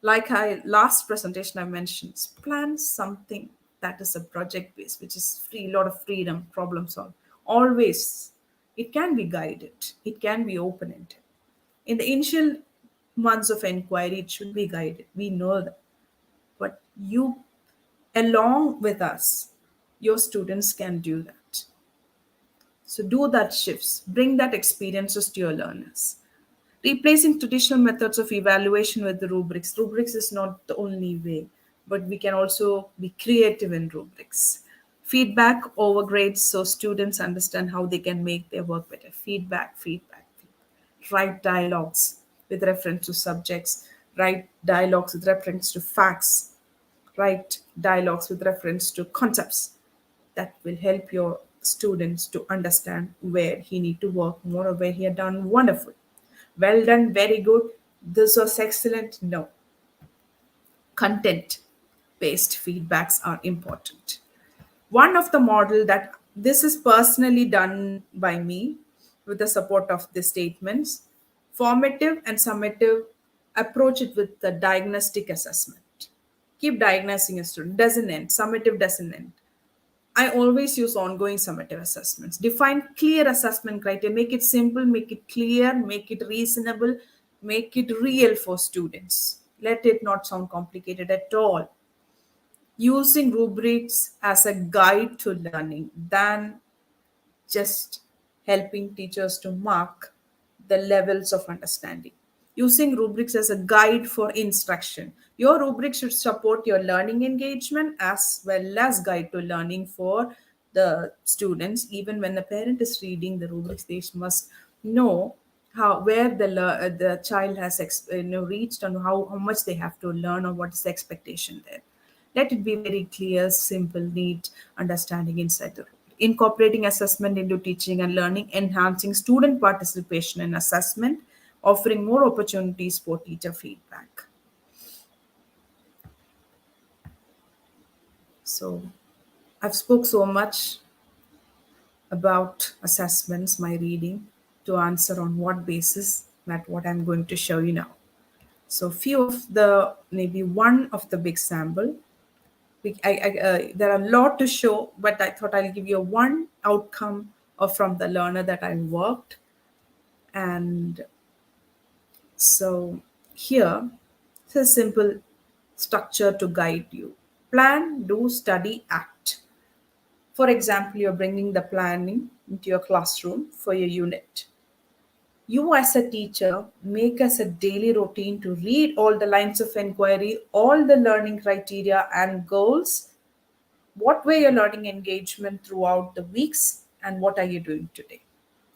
S2: like I last presentation I mentioned, plan something that is a project based, which is free, lot of freedom, problem solve. Always, it can be guided, it can be open ended. In the initial months of inquiry, it should be guided. We know that, but you, along with us, your students can do that. So do that shifts, bring that experiences to your learners. Replacing traditional methods of evaluation with the rubrics. Rubrics is not the only way, but we can also be creative in rubrics. Feedback over grades so students understand how they can make their work better. Feedback. Write dialogues with reference to subjects. Write dialogues with reference to facts. Write dialogues with reference to concepts. That will help your students to understand where he need to work more or where he had done wonderful. Well done, very good. This was excellent. No. Content based feedbacks are important. One of the model that this is personally done by me with the support of the statements, formative and summative, approach it with the diagnostic assessment. Keep diagnosing a student, doesn't end, summative doesn't end. I always use ongoing summative assessments. Define clear assessment criteria, make it simple, make it clear, make it reasonable, make it real for students. Let it not sound complicated at all. Using rubrics as a guide to learning than just helping teachers to mark the levels of understanding. Using rubrics as a guide for instruction. Your rubric should support your learning engagement as well as guide to learning for the students. Even when the parent is reading the rubrics, they must know how where the child has reached and how much they have to learn or what is the expectation there. Let it be very clear, simple, neat understanding inside the room. Incorporating assessment into teaching and learning, enhancing student participation in assessment, offering more opportunities for teacher feedback. So I've spoke so much about assessments, my reading, to answer on what basis that what I'm going to show you now. So few of the, maybe one of the big sample. There are a lot to show, but I thought I'll give you one outcome of from the learner that I worked. And so here, it's a simple structure to guide you. Plan, do, study, act. For example, you're bringing the planning into your classroom for your unit. You as a teacher make as a daily routine to read all the lines of inquiry, all the learning criteria and goals. What were your learning engagement throughout the weeks and what are you doing today?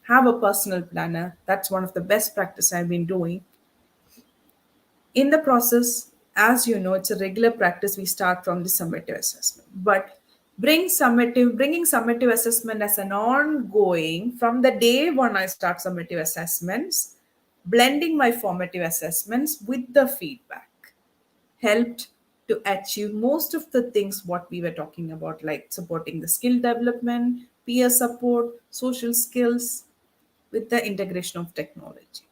S2: Have a personal planner. That's one of the best practice I've been doing. In the process, as you know, it's a regular practice. We start from the summative assessment, but bringing summative assessment as an ongoing from the day when I start summative assessments, Blending my formative assessments with the feedback helped to achieve most of the things what we were talking about, like supporting the skill development, peer support, social skills with the integration of technology.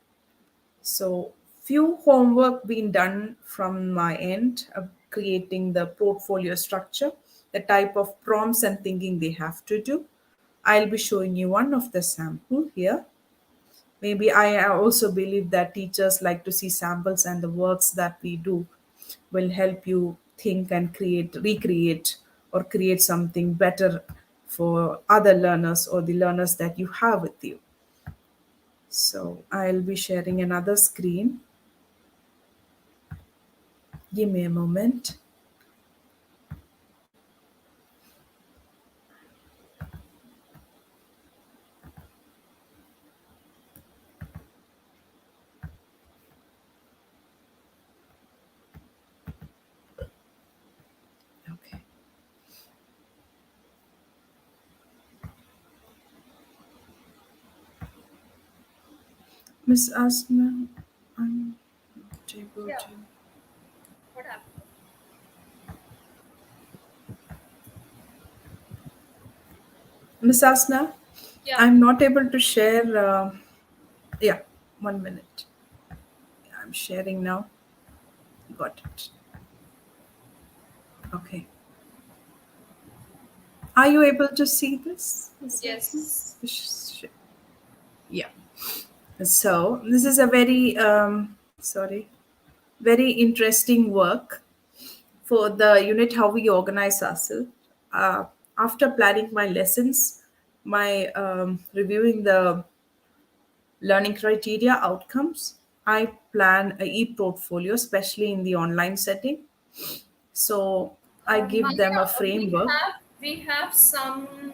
S2: So few homework being done from my end of creating the portfolio structure, the type of prompts and thinking they have to do. I'll be showing you one of the sample here. Maybe I also believe that teachers like to see samples, and the works that we do will help you think and recreate, or create something better for other learners or the learners that you have with you. So I'll be sharing another screen. Give me a moment. Okay. Miss Asma, I'm not able
S1: Yeah.
S2: to.
S1: What happened?
S2: Miss Asna,
S1: Yeah.
S2: I'm not able to share. Yeah, 1 minute. I'm sharing now. Got it. Okay. Are you able to see this, Miss Asma?
S1: Yes.
S2: Yeah. So this is a very very interesting work for the unit how we organize ourselves. Uh, After planning my lessons, my reviewing the learning criteria outcomes, I plan a e-portfolio, especially in the online setting. So I give them
S1: Mariya,
S2: a framework.
S1: we have some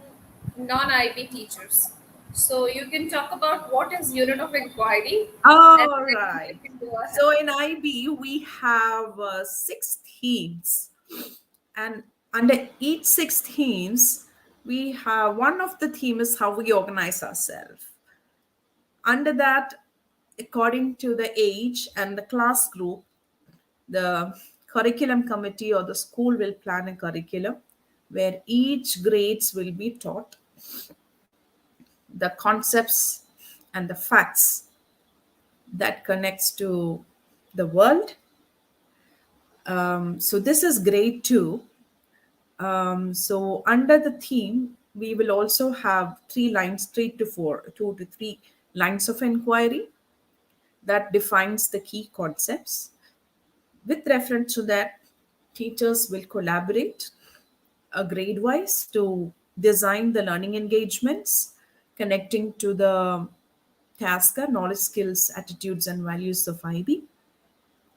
S1: non-IB teachers, so you can talk about what is unit of inquiry, and
S2: All
S1: then
S2: right.
S1: we can go ahead.
S2: So in IB, we have 6 themes, and under each 6 themes, we have one of the theme is how we organize ourselves. Under that, according to the age and the class group, the curriculum committee or the school will plan a curriculum where each grades will be taught the concepts and the facts that connects to the world. So this is grade 2. So under the theme, we will also have 3 lines, 3 to 4, 2 to 3 lines of inquiry that defines the key concepts. With reference to that, teachers will collaborate grade wise to design the learning engagements connecting to the tasker, knowledge, skills, attitudes, and values of IB.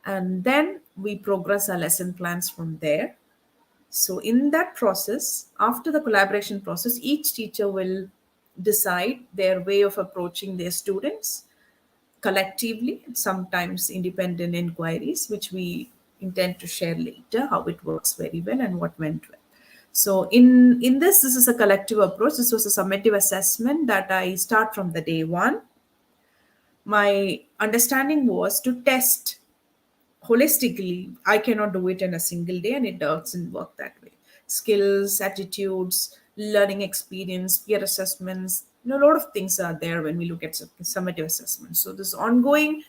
S2: And then we progress our lesson plans from there. So, in that process, after the collaboration process, each teacher will decide their way of approaching their students collectively, sometimes independent inquiries, which we intend to share later how it works very well and what went well. So in this is a collective approach. This was a summative assessment that I start from the day one. My understanding was to test holistically. I cannot do it in a single day, and it doesn't work that way. Skills, attitudes, learning experience, peer assessments, a lot of things are there when we look at summative assessment. So this ongoing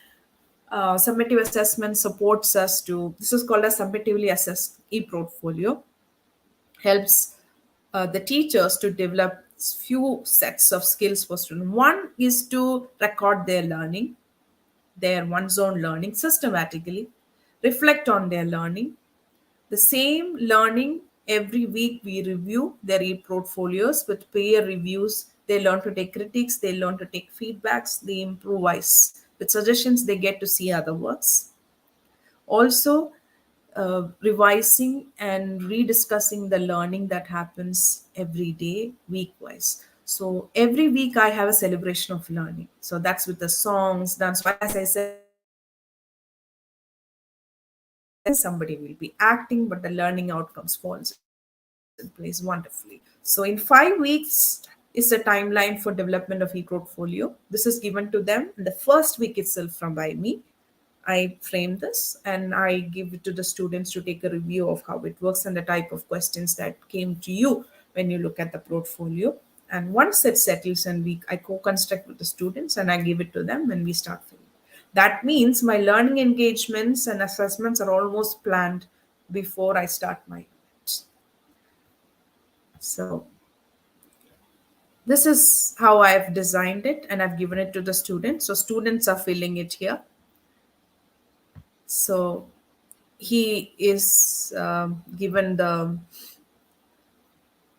S2: summative assessment supports us to, this is called a summatively assessed e-portfolio, helps the teachers to develop few sets of skills for students. One is to record their learning, their one's own learning systematically, reflect on their learning. The same learning every week we review their e-portfolios with peer reviews. They learn to take critiques, they learn to take feedbacks, they improvise. With suggestions, they get to see other works. Also, revising and rediscussing the learning that happens every day, week wise. So every week I have a celebration of learning. So that's with the songs, dance. So as I said, somebody will be acting, but the learning outcomes falls in place wonderfully. So in 5 weeks, is a timeline for development of ePortfolio. This is given to them in the first week itself from by me. I frame this and I give it to the students to take a review of how it works and the type of questions that came to you when you look at the portfolio. And once it settles and I co-construct with the students and I give it to them when we start filling. That means my learning engagements and assessments are almost planned before I start my unit. So this is how I've designed it and I've given it to the students. So students are filling it here. So he is given the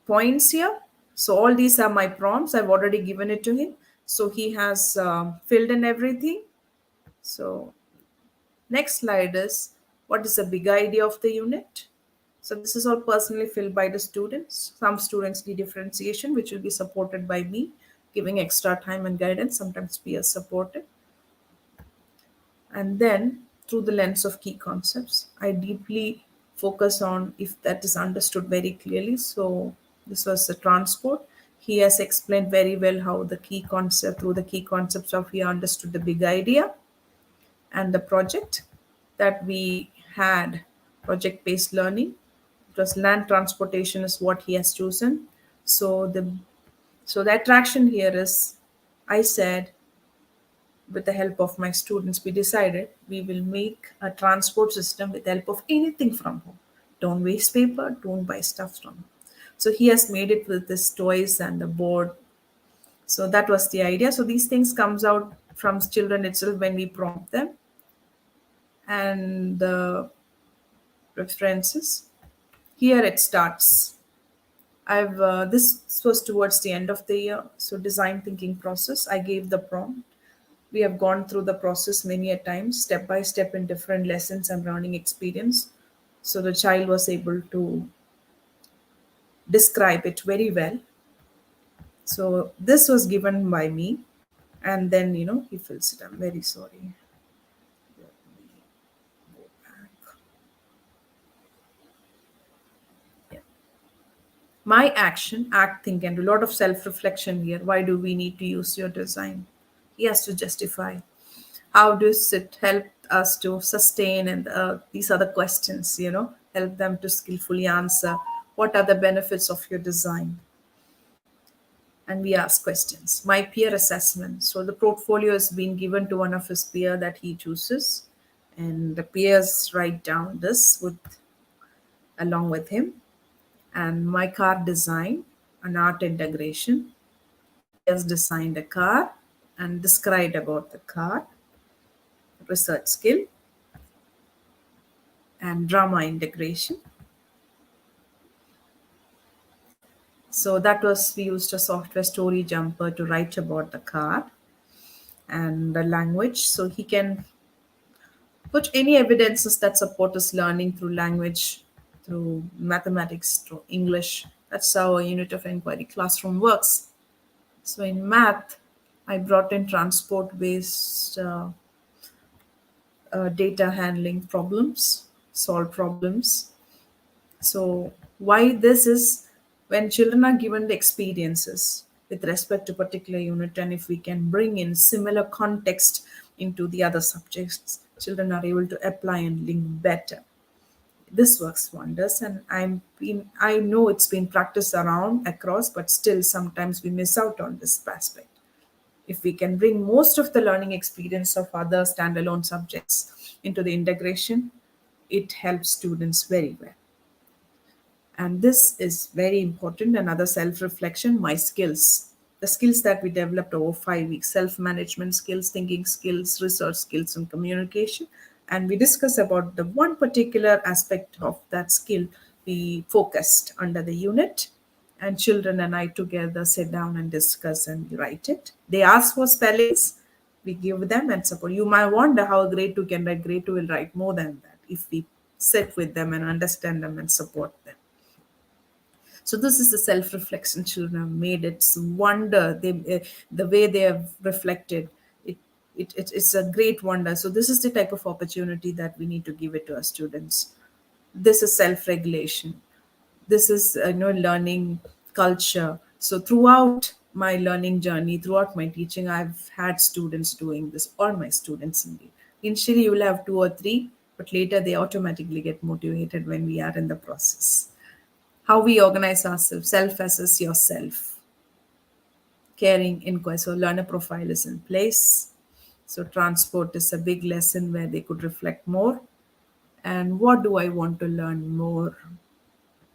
S2: points here. So all these are my prompts. I've already given it to him. So he has filled in everything. So next slide is what is the big idea of the unit. So this is all personally filled by the students. Some students need differentiation, which will be supported by me, giving extra time and guidance, sometimes peer supported. And then through the lens of key concepts, I deeply focus on if that is understood very clearly. So this was the transport. He has explained very well how the key concept, through the key concepts of he understood the big idea. And the project that we had, project-based learning, because land transportation is what he has chosen. So the attraction here is, I said, with the help of my students, we decided we will make a transport system with the help of anything from home. Don't waste paper, don't buy stuff from home. So he has made it with his toys and the board. So that was the idea. So these things comes out from children itself when we prompt them. And the references. Here it starts. I've this was towards the end of the year. So design thinking process. I gave the prompt. We have gone through the process many a times, step by step in different lessons and learning experience. So the child was able to describe it very well. So this was given by me, and then he fills it. I'm very sorry. Let me go back. Yeah. My action, act, think, and a lot of self-reflection here. Why do we need to use your design? He has to justify. How does it help us to sustain? And these are the questions, help them to skillfully answer. What are the benefits of your design? And we ask questions. My peer assessment. So the portfolio has been given to one of his peer that he chooses, and the peers write down this with along with him. And my car design, an art integration. He has designed a car and described about the car, research skill, and drama integration. So that was, we used a software story jumper to write about the car and the language. So he can put any evidences that support his learning through language, through mathematics, through English. That's how a unit of inquiry classroom works. So in math, I brought in transport based data handling problems, solve problems. So why this is, when children are given the experiences with respect to particular unit, and if we can bring in similar context into the other subjects, children are able to apply and link better. This works wonders, and I know it's been practiced around across, but still sometimes we miss out on this aspect. If we can bring most of the learning experience of other standalone subjects into the integration, it helps students very well. And this is very important. Another self reflection, my skills, the skills that we developed over 5 weeks, self management skills, thinking skills, research skills, and communication. And we discussed about the one particular aspect of that skill we focused under the unit. And children and I together sit down and discuss and write it. They ask for spellings, we give them and support. You might wonder how a grade 2 can write. Grade 2 will write more than that if we sit with them and understand them and support them. So this is the self-reflection children have made. It's wonder. The way they have reflected. It's a great wonder. So this is the type of opportunity that we need to give it to our students. This is self-regulation. This is learning culture. So throughout my learning journey throughout my teaching, I've had students doing this, or my students indeed. Initially, you will have two or three, but later they automatically get motivated when we are in the process. How we organize ourselves, self assess yourself, caring inquiry. So, learner profile is in place. So, transport is a big lesson where they could reflect more. And what do I want to learn more?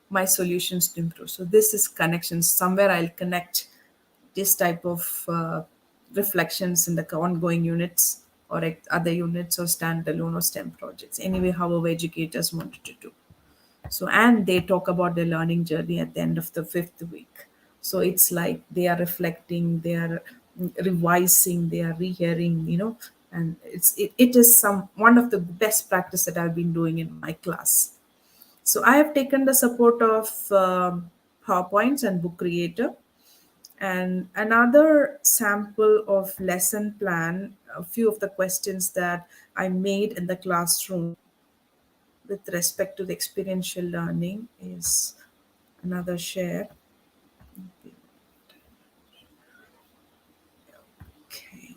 S2: My solutions to improve. So this is connections. Somewhere I'll connect this type of reflections in the ongoing units or other units or standalone or STEM projects. Anyway, however educators wanted to do. So and they talk about their learning journey at the end of the fifth week. So it's like they are reflecting, they are revising, they are rehearing, and it is some one of the best practice that I've been doing in my class. So I have taken the support of PowerPoints and Book Creator. And another sample of lesson plan, a few of the questions that I made in the classroom with respect to the experiential learning is another share. Okay,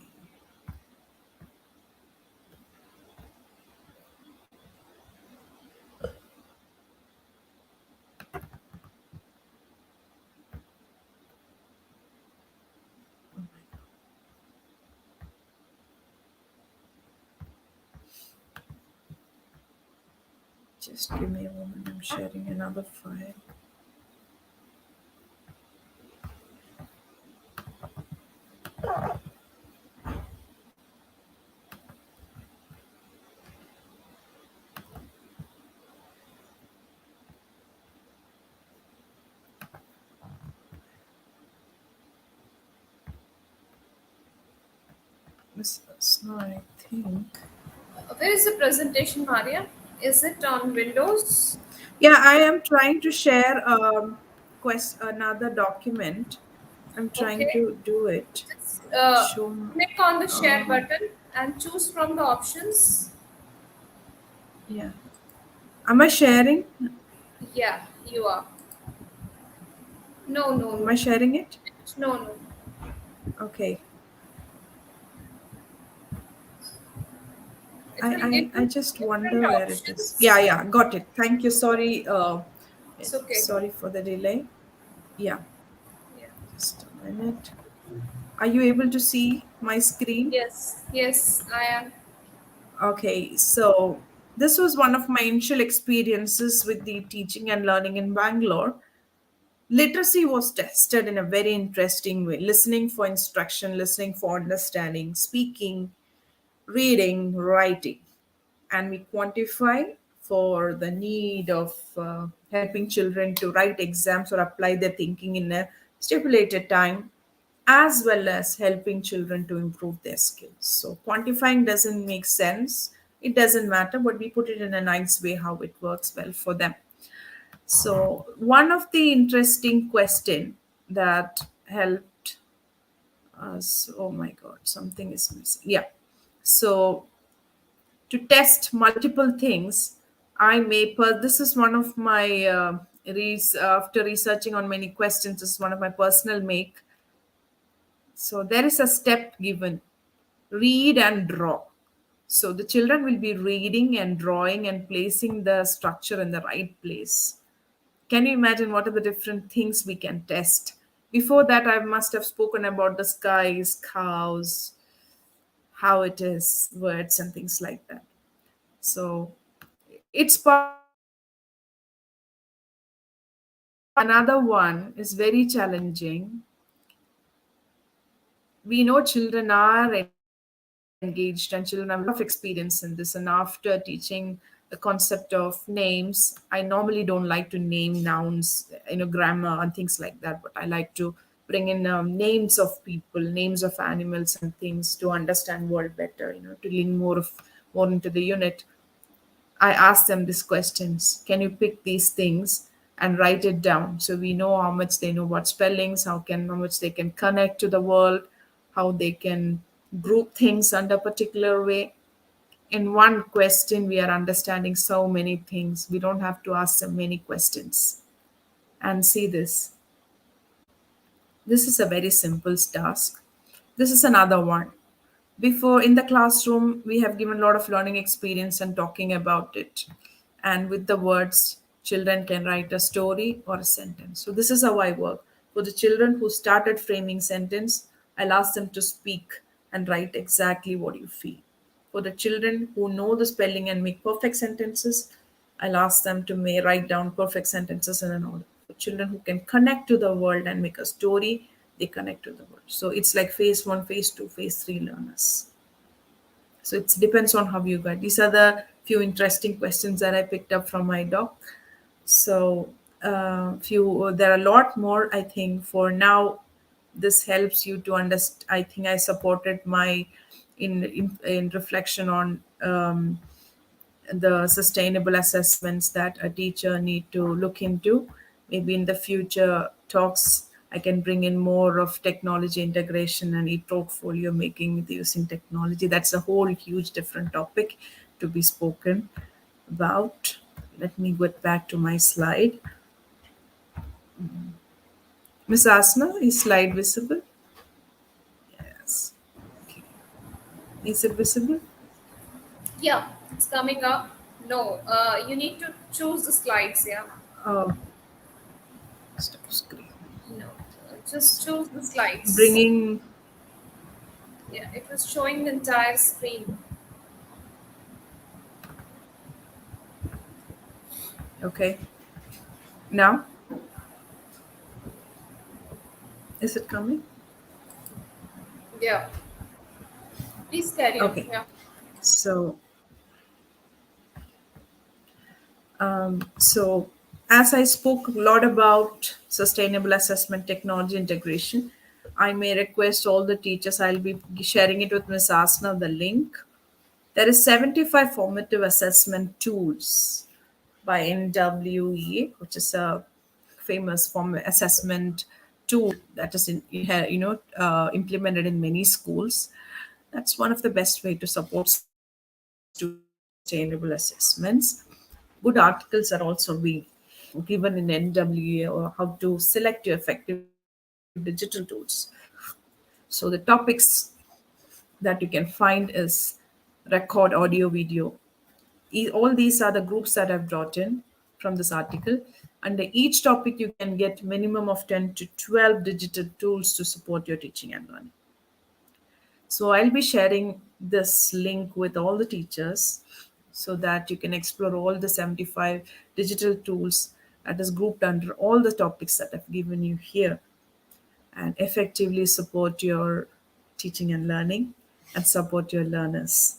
S2: just give me a moment. I'm sharing another file. So I think.
S1: Where is the presentation, Maria? Is it on Windows?
S2: Yeah, I am trying to share another document. I'm trying
S1: Okay.
S2: to do it.
S1: Just
S2: Show.
S1: click on the share
S2: Uh,
S1: button and choose from the options.
S2: yeah. Am I sharing?
S1: Yeah, you are. No, no,
S2: Am
S1: no.
S2: I sharing it?
S1: No, no.
S2: Okay.
S1: It
S2: I,
S1: will give
S2: I
S1: you
S2: just
S1: different
S2: wonder where it is.
S1: options.
S2: Yeah, yeah, got it. Thank you. Sorry.
S1: It's okay.
S2: Sorry for the delay. Yeah,
S1: Yeah.
S2: just a minute. Are you able to see my screen?
S1: Yes, yes, I am.
S2: Okay, so this was one of my initial experiences with the teaching and learning in Bangalore. Literacy was tested in a very interesting way: listening for instruction, listening for understanding, speaking, reading, writing. And we quantify for the need of helping children to write exams or apply their thinking in a stipulated time, as well as helping children to improve their skills. So quantifying doesn't make sense, it doesn't matter, but we put it in a nice way how it works well for them. So one of the interesting question that helped us, oh my god, something is missing. Yeah. So to test multiple things, I may this is one of my after researching on many questions, this is one of my personal make. So there is a step given: read and draw. So the children will be reading and drawing and placing the structure in the right place. Can you imagine what are the different things we can test? Before that, I must have spoken about the skies, cows, how it is, words, and things like that. So it's part of the process. Another one is very challenging. We know children are engaged and children have a lot of experience in this. And after teaching the concept of names, I normally don't like to name nouns, grammar and things like that, but I like to bring in names of people, names of animals and things to understand world better, to lean more into the unit. I ask them these questions. Can you pick these things and write it down so we know how much they know about spellings, how much they can connect to the world, how they can group things under particular way. In one question, we are understanding so many things. We don't have to ask them many questions. And see this. This is a very simple task. This is another one. Before in the classroom, we have given a lot of learning experience and talking about it. And with the words, children can write a story or a sentence. So this is how I work. For the children who started framing sentence, I'll ask them to speak and write exactly what you feel. For the children who know the spelling and make perfect sentences, I'll ask them to write down perfect sentences in an order. For children who can connect to the world and make a story, they connect to the world. So it's like phase one, phase two, phase three learners. So it depends on how you guide. These are the few interesting questions that I picked up from my doc. So few there are a lot more. I think for now, this helps you to understand. I think I supported my in reflection on the sustainable assessments that a teacher need to look into. Maybe in the future talks, I can bring in more of technology integration and e-portfolio making with using technology. That's a whole huge different topic to be spoken about. Let me get back to my slide. Miss Asna, is slide visible? Yes. Okay. Is it visible?
S1: Yeah, it's coming up. No, you need to choose the slides. Yeah,
S2: Oh, stop screen.
S1: no, just choose the slides.
S2: Bringing.
S1: Yeah, it was showing the entire screen.
S2: Okay. Now, is it coming?
S1: Yeah, please carry on.
S2: Okay.
S1: Yeah.
S2: So, so as I spoke a lot about sustainable assessment technology integration, I may request all the teachers. I'll be sharing it with Ms. Asna the link. There is 75 formative assessment tools by NWEA, which is a famous form assessment tool that is implemented in many schools. That's one of the best way to support students in sustainable assessments. Good articles are also being given in NWA or how to select your effective digital tools. So the topics that you can find is record audio, video. All these are the groups that I've brought in from this article. Under each topic, you can get minimum of 10 to 12 digital tools to support your teaching and learning. So I'll be sharing this link with all the teachers so that you can explore all the 75 digital tools that is grouped under all the topics that I've given you here and effectively support your teaching and learning and support your learners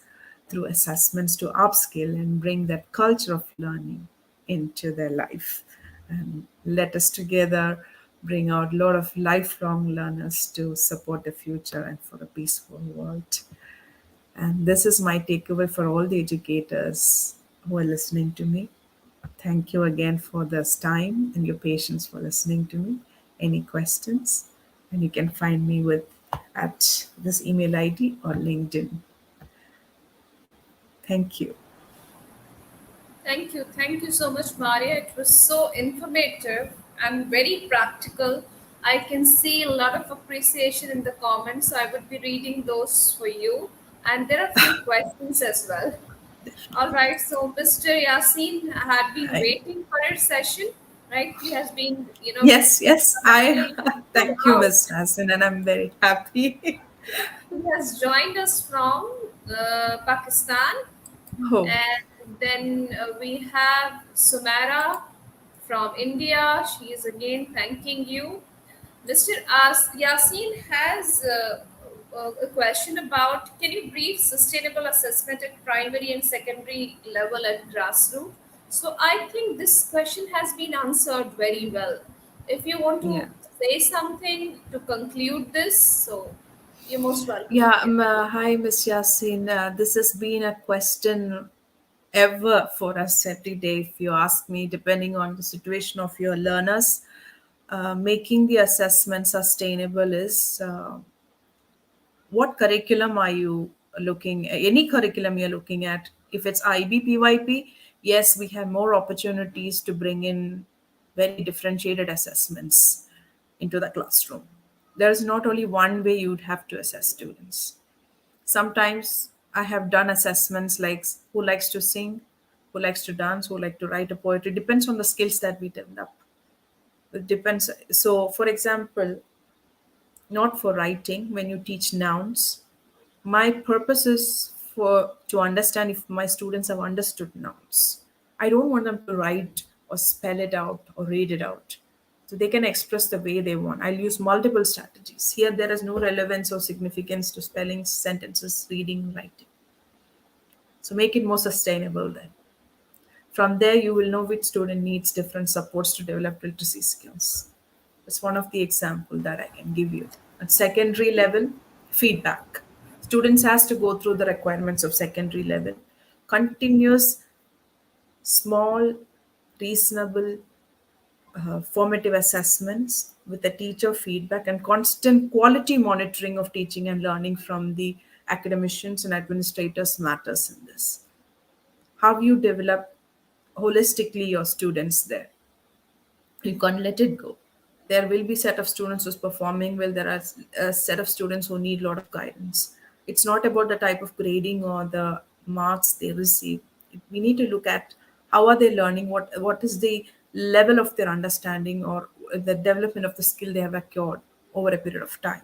S2: through assessments to upskill and bring that culture of learning into their life. And let us together bring out a lot of lifelong learners to support the future and for a peaceful world. And this is my takeaway for all the educators who are listening to me. Thank you again for this time and your patience for listening to me. Any questions? And you can find me with at this email ID or LinkedIn. Thank you.
S1: Thank you. Thank you so much, Maria. It was so informative and very practical. I can see a lot of appreciation in the comments, so I would be reading those for you. And there are a few questions as well. All right, so Mr. Yasin had been
S2: Hi.
S1: waiting for his session, right? He has been,
S2: Yes, yes. I
S1: waiting so
S2: thank you,
S1: loud.
S2: Ms. Hassan, and I'm very happy.
S1: He has joined us from Pakistan.
S2: Oh,
S1: And then we have Sumera from India. She is again thanking you. Mr. Yasin has a question about, can you brief sustainable assessment at primary and secondary level at grassroots? So I think this question has been answered very well. If you want
S2: yeah.
S1: to say something to conclude this, so you're most welcome.
S2: Yeah,
S1: Yeah.
S2: hi, Ms. Yasin. This has been a question ever for us every day, if you ask me, depending on the situation of your learners. Making the assessment sustainable is what curriculum are you looking at? Any curriculum you're looking at? If it's IB, PYP, yes, we have more opportunities to bring in very differentiated assessments into the classroom. There's not only one way you'd have to assess students. Sometimes I have done assessments like who likes to sing, who likes to dance, who like to write a poetry. Depends on the skills that we develop. It depends. So, for example, not for writing, when you teach nouns, my purpose is for to understand if my students have understood nouns. I don't want them to write or spell it out or read it out. So they can express the way they want. I'll use multiple strategies. Here there is no relevance or significance to spelling, sentences, reading, writing. So make it more sustainable then. From there, you will know which student needs different supports to develop literacy skills. That's one of the example that I can give you. At secondary level, feedback. Students has to go through the requirements of secondary level. Continuous, small, reasonable, formative assessments with the teacher feedback and constant quality monitoring of teaching and learning from the academicians and administrators matters in this. How you develop holistically your students there. You can't let it go. There will be set of students who's performing well. There are a set of students who need a lot of guidance. It's not about the type of grading or the marks they receive. We need to look at how are they learning, what is the level of their understanding or the development of the skill they have acquired over a period of time.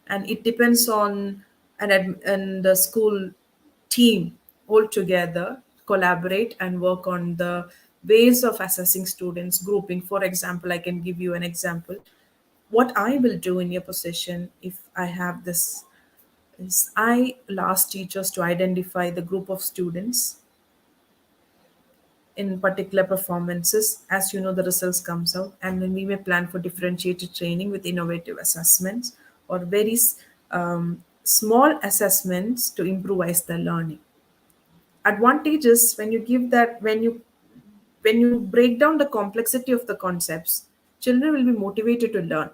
S2: And it depends on and the school team all together collaborate and work on the ways of assessing students grouping. For example, I can give you an example. What I will do in your position if I have this is I ask teachers to identify the group of students in particular performances. As you know, the results comes out, and then we may plan for differentiated training with innovative assessments or very small assessments to improvise the learning. Advantages when you give that when you break down the complexity of the concepts, children will be motivated to learn,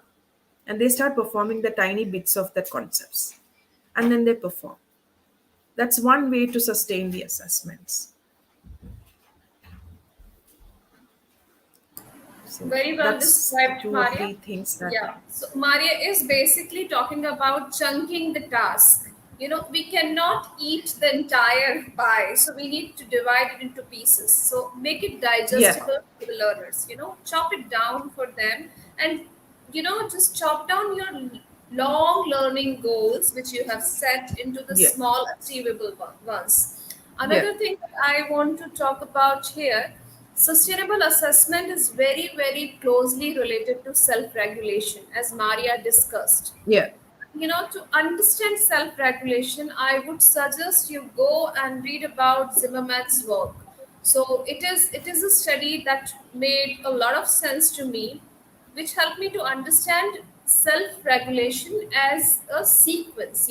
S2: and they start performing the tiny bits of the concepts, and then they perform. That's one way to sustain the assessments. So
S1: Very well
S2: that's the
S1: described,
S2: two or
S1: Maria.
S2: three things that I.
S1: Yeah. So Maria is basically talking about chunking the task. We cannot eat the entire pie, so we need to divide it into pieces. So make it
S2: Yeah,
S1: digestible for the learners. Chop it down for them, and just chop down your long learning goals which you have set into the
S2: yeah,
S1: small achievable ones.
S2: yeah,
S1: Another thing that I want to talk about here, sustainable assessment is very, very closely related to self regulation, as Maria discussed.
S2: yeah,
S1: To understand self regulation, I would suggest you go and read about Zimmerman's work. So it is a study that made a lot of sense to me, which helped me to understand self regulation as a sequence.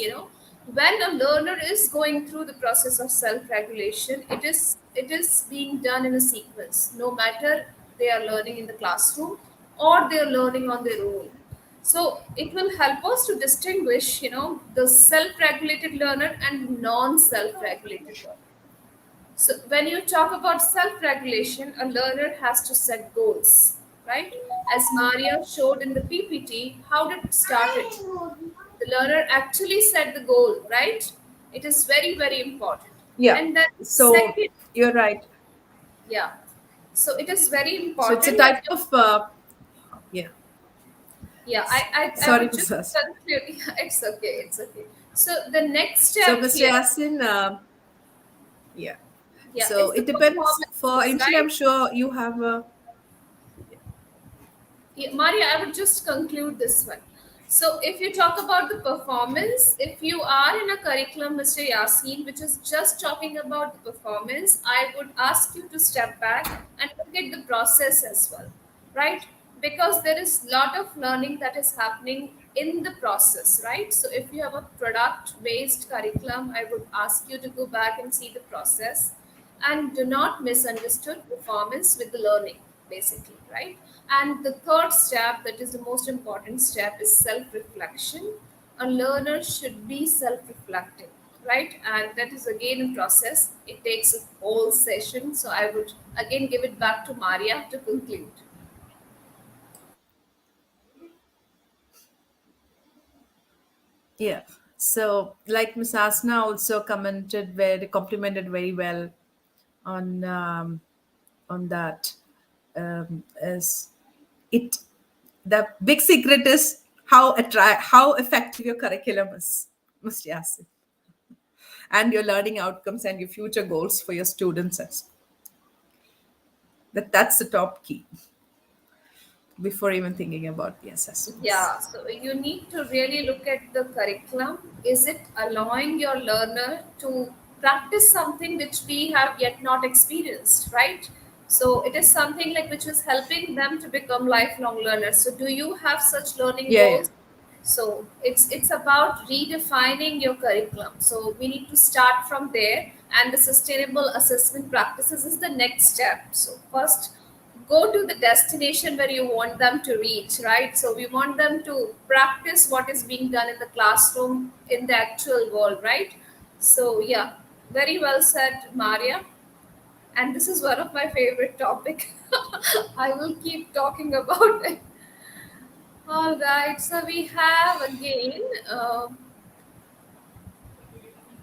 S1: When a learner is going through the process of self regulation, it is being done in a sequence, no matter they are learning in the classroom or they are learning on their own. So it will help us to distinguish, the self-regulated learner and non-self-regulated learner. So when you talk about self-regulation, a learner has to set goals, right? As Maria showed in the PPT, how did it started? The learner actually set the goal, right? It is very, very important.
S2: yeah.
S1: And then
S2: So
S1: second,
S2: you're right.
S1: yeah. So it is very
S2: So it's a
S1: important that
S2: type of yeah.
S1: yeah, I
S2: Sorry
S1: would
S2: to
S1: just
S2: first.
S1: conclude. It's okay, it's okay. So the next
S2: So
S1: step
S2: Mr.
S1: here,
S2: Yasin, yeah.
S1: yeah,
S2: So
S1: it's the
S2: it depends. For
S1: performances,
S2: initially,
S1: right?
S2: I'm sure you have a
S1: Yeah, Maria, I would just conclude this one. So, if you talk about the performance, if you are in a curriculum, Mr. Yasin, which is just talking about the performance, I would ask you to step back and look at the process as well, right? Because there is a lot of learning that is happening in the process, right? So, if you have a product based curriculum, I would ask you to go back and see the process and do not misunderstood performance with the learning, basically, right? And the third step, that is the most important step, is self-reflection. A learner should be self-reflective, right? And that is again a process. It takes a whole session, so I would again give it back to Maria to conclude.
S2: Yeah. So, like Miss Asna also complimented very well on that. Is it the big secret is how effective your curriculum is, Mr. Yasin, and your learning outcomes and your future goals for your students. That's the top key before even thinking about the assessments.
S1: Yeah, so you need to really look at the curriculum. Is it allowing your learner to practice something which we have yet not experienced, right? So it is something like which is helping them to become lifelong learners. So do you have such learning
S2: Yeah, yeah.
S1: goals? So it's about redefining your curriculum. So we need to start from there, and the sustainable assessment practices is the next step. So first, go to the destination where you want them to reach, right? So we want them to practice what is being done in the classroom in the actual world, right? So yeah, very well said, Maria. And this is one of my favorite topic. I will keep talking about it. All right, so we have again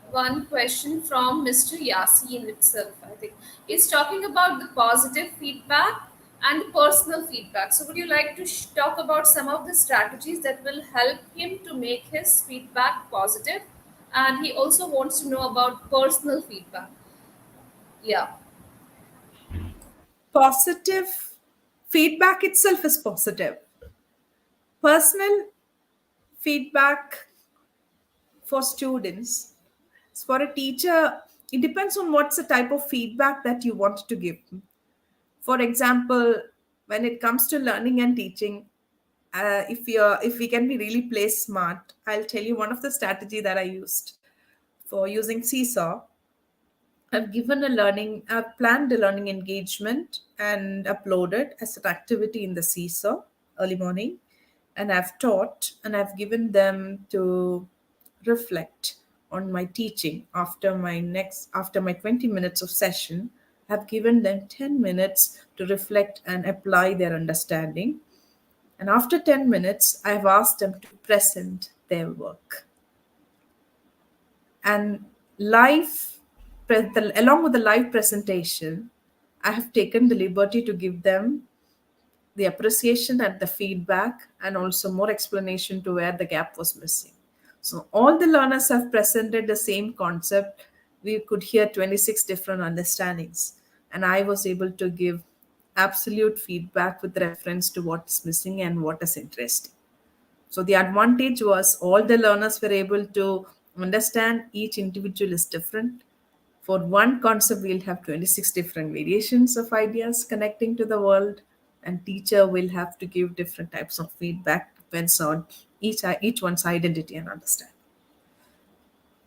S1: one question from Mr. Yasin itself. I think he's talking about the positive feedback and personal feedback. So, would you like to talk about some of the strategies that will help him to make his feedback positive? And he also wants to know about personal feedback. Yeah.
S2: Positive feedback itself is positive. Personal feedback for students, for a teacher, it depends on what's the type of feedback that you want to give. For example, when it comes to learning and teaching, if we can be really play smart, I'll tell you one of the strategy that I used for using seesaw. I've planned a learning engagement and uploaded as an activity in the seesaw early morning. And I've taught and I've given them to reflect on my teaching after my 20 minutes of session. I've given them 10 minutes to reflect and apply their understanding. And after 10 minutes, I've asked them to present their work. And along with the live presentation, I have taken the liberty to give them the appreciation and the feedback and also more explanation to where the gap was missing. So all the learners have presented the same concept. We could hear 26 different understandings, and I was able to give absolute feedback with reference to what is missing and what is interesting. So the advantage was all the learners were able to understand each individual is different. For one concept, we'll have 26 different variations of ideas connecting to the world, and teacher will have to give different types of feedback depends on each one's identity and understanding.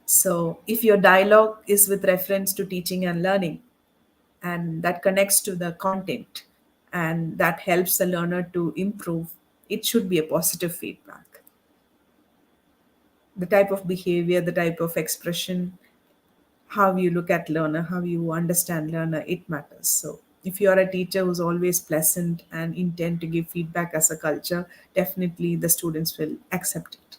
S2: So if your dialogue is with reference to teaching and learning, and that connects to the content, and that helps the learner to improve, it should be a positive feedback. The type of behavior, the type of expression, how you look at learner, how you understand learner, it matters. So if you are a teacher who's always pleasant and intend to give feedback as a culture, definitely the students will accept it.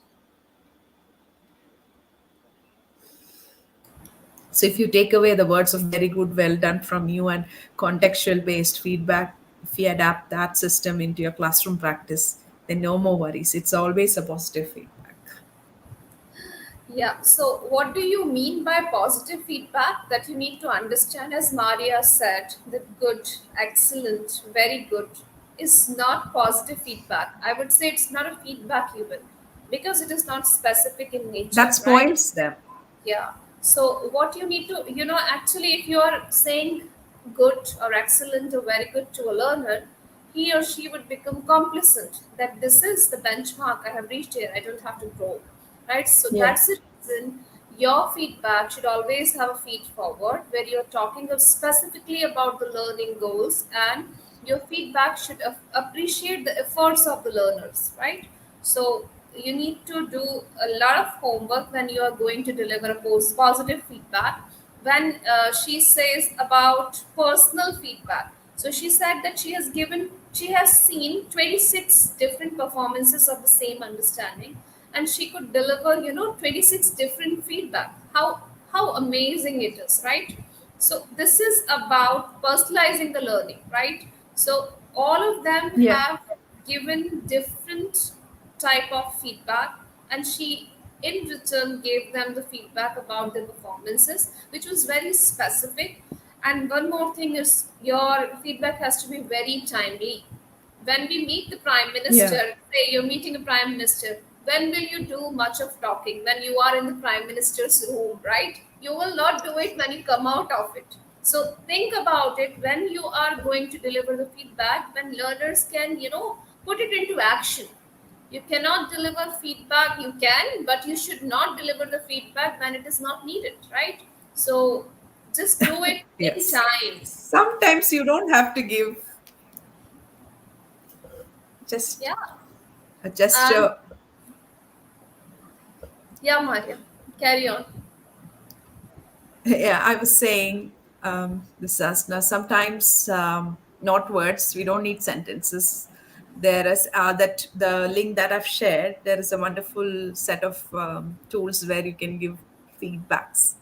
S2: So if you take away the words of very good, well done from you and contextual based feedback, if you adapt that system into your classroom practice, then no more worries. It's always a positive feedback.
S1: Yeah. So, what do you mean by positive feedback? That you need to understand, as Maria said, that good, excellent, very good is not positive feedback. I would say it's not a feedback even because it is not specific in nature,
S2: That
S1: right?
S2: spoils them.
S1: Yeah. So what you need to, actually, if you are saying good or excellent or very good to a learner, he or she would become complacent that this is the benchmark I have reached here. I don't have to grow, right? So
S2: Yeah.
S1: that's the reason your feedback should always have a feed forward where you're talking specifically about the learning goals, and your feedback should appreciate the efforts of the learners, right? So you need to do a lot of homework when you are going to deliver a positive feedback. When she says about personal feedback, so she said that she has seen 26 different performances of the same understanding, and she could deliver 26 different feedback. How amazing it is, right? So this is about personalizing the learning, right? So all of them
S2: Yeah.
S1: have given different type of feedback, and she in return gave them the feedback about their performances, which was very specific. And one more thing is, your feedback has to be very timely. When we meet the prime minister,
S2: Yeah.
S1: say you're meeting a prime minister, when will you do much of talking? When you are in the prime minister's room, right? You will not do it when you come out of it. So think about it when you are going to deliver the feedback, when learners can put it into action. You cannot deliver feedback, you can, but you should not deliver the feedback when it is not needed, right? So just do it in
S2: Yes.
S1: time.
S2: Sometimes you don't have to give just
S1: Yeah.
S2: a
S1: And
S2: gesture.
S1: yeah, Maria, carry on.
S2: Yeah, I was saying, this asana, sometimes not words, we don't need sentences. There is that the link that I've shared, there is a wonderful set of tools where you can give feedbacks.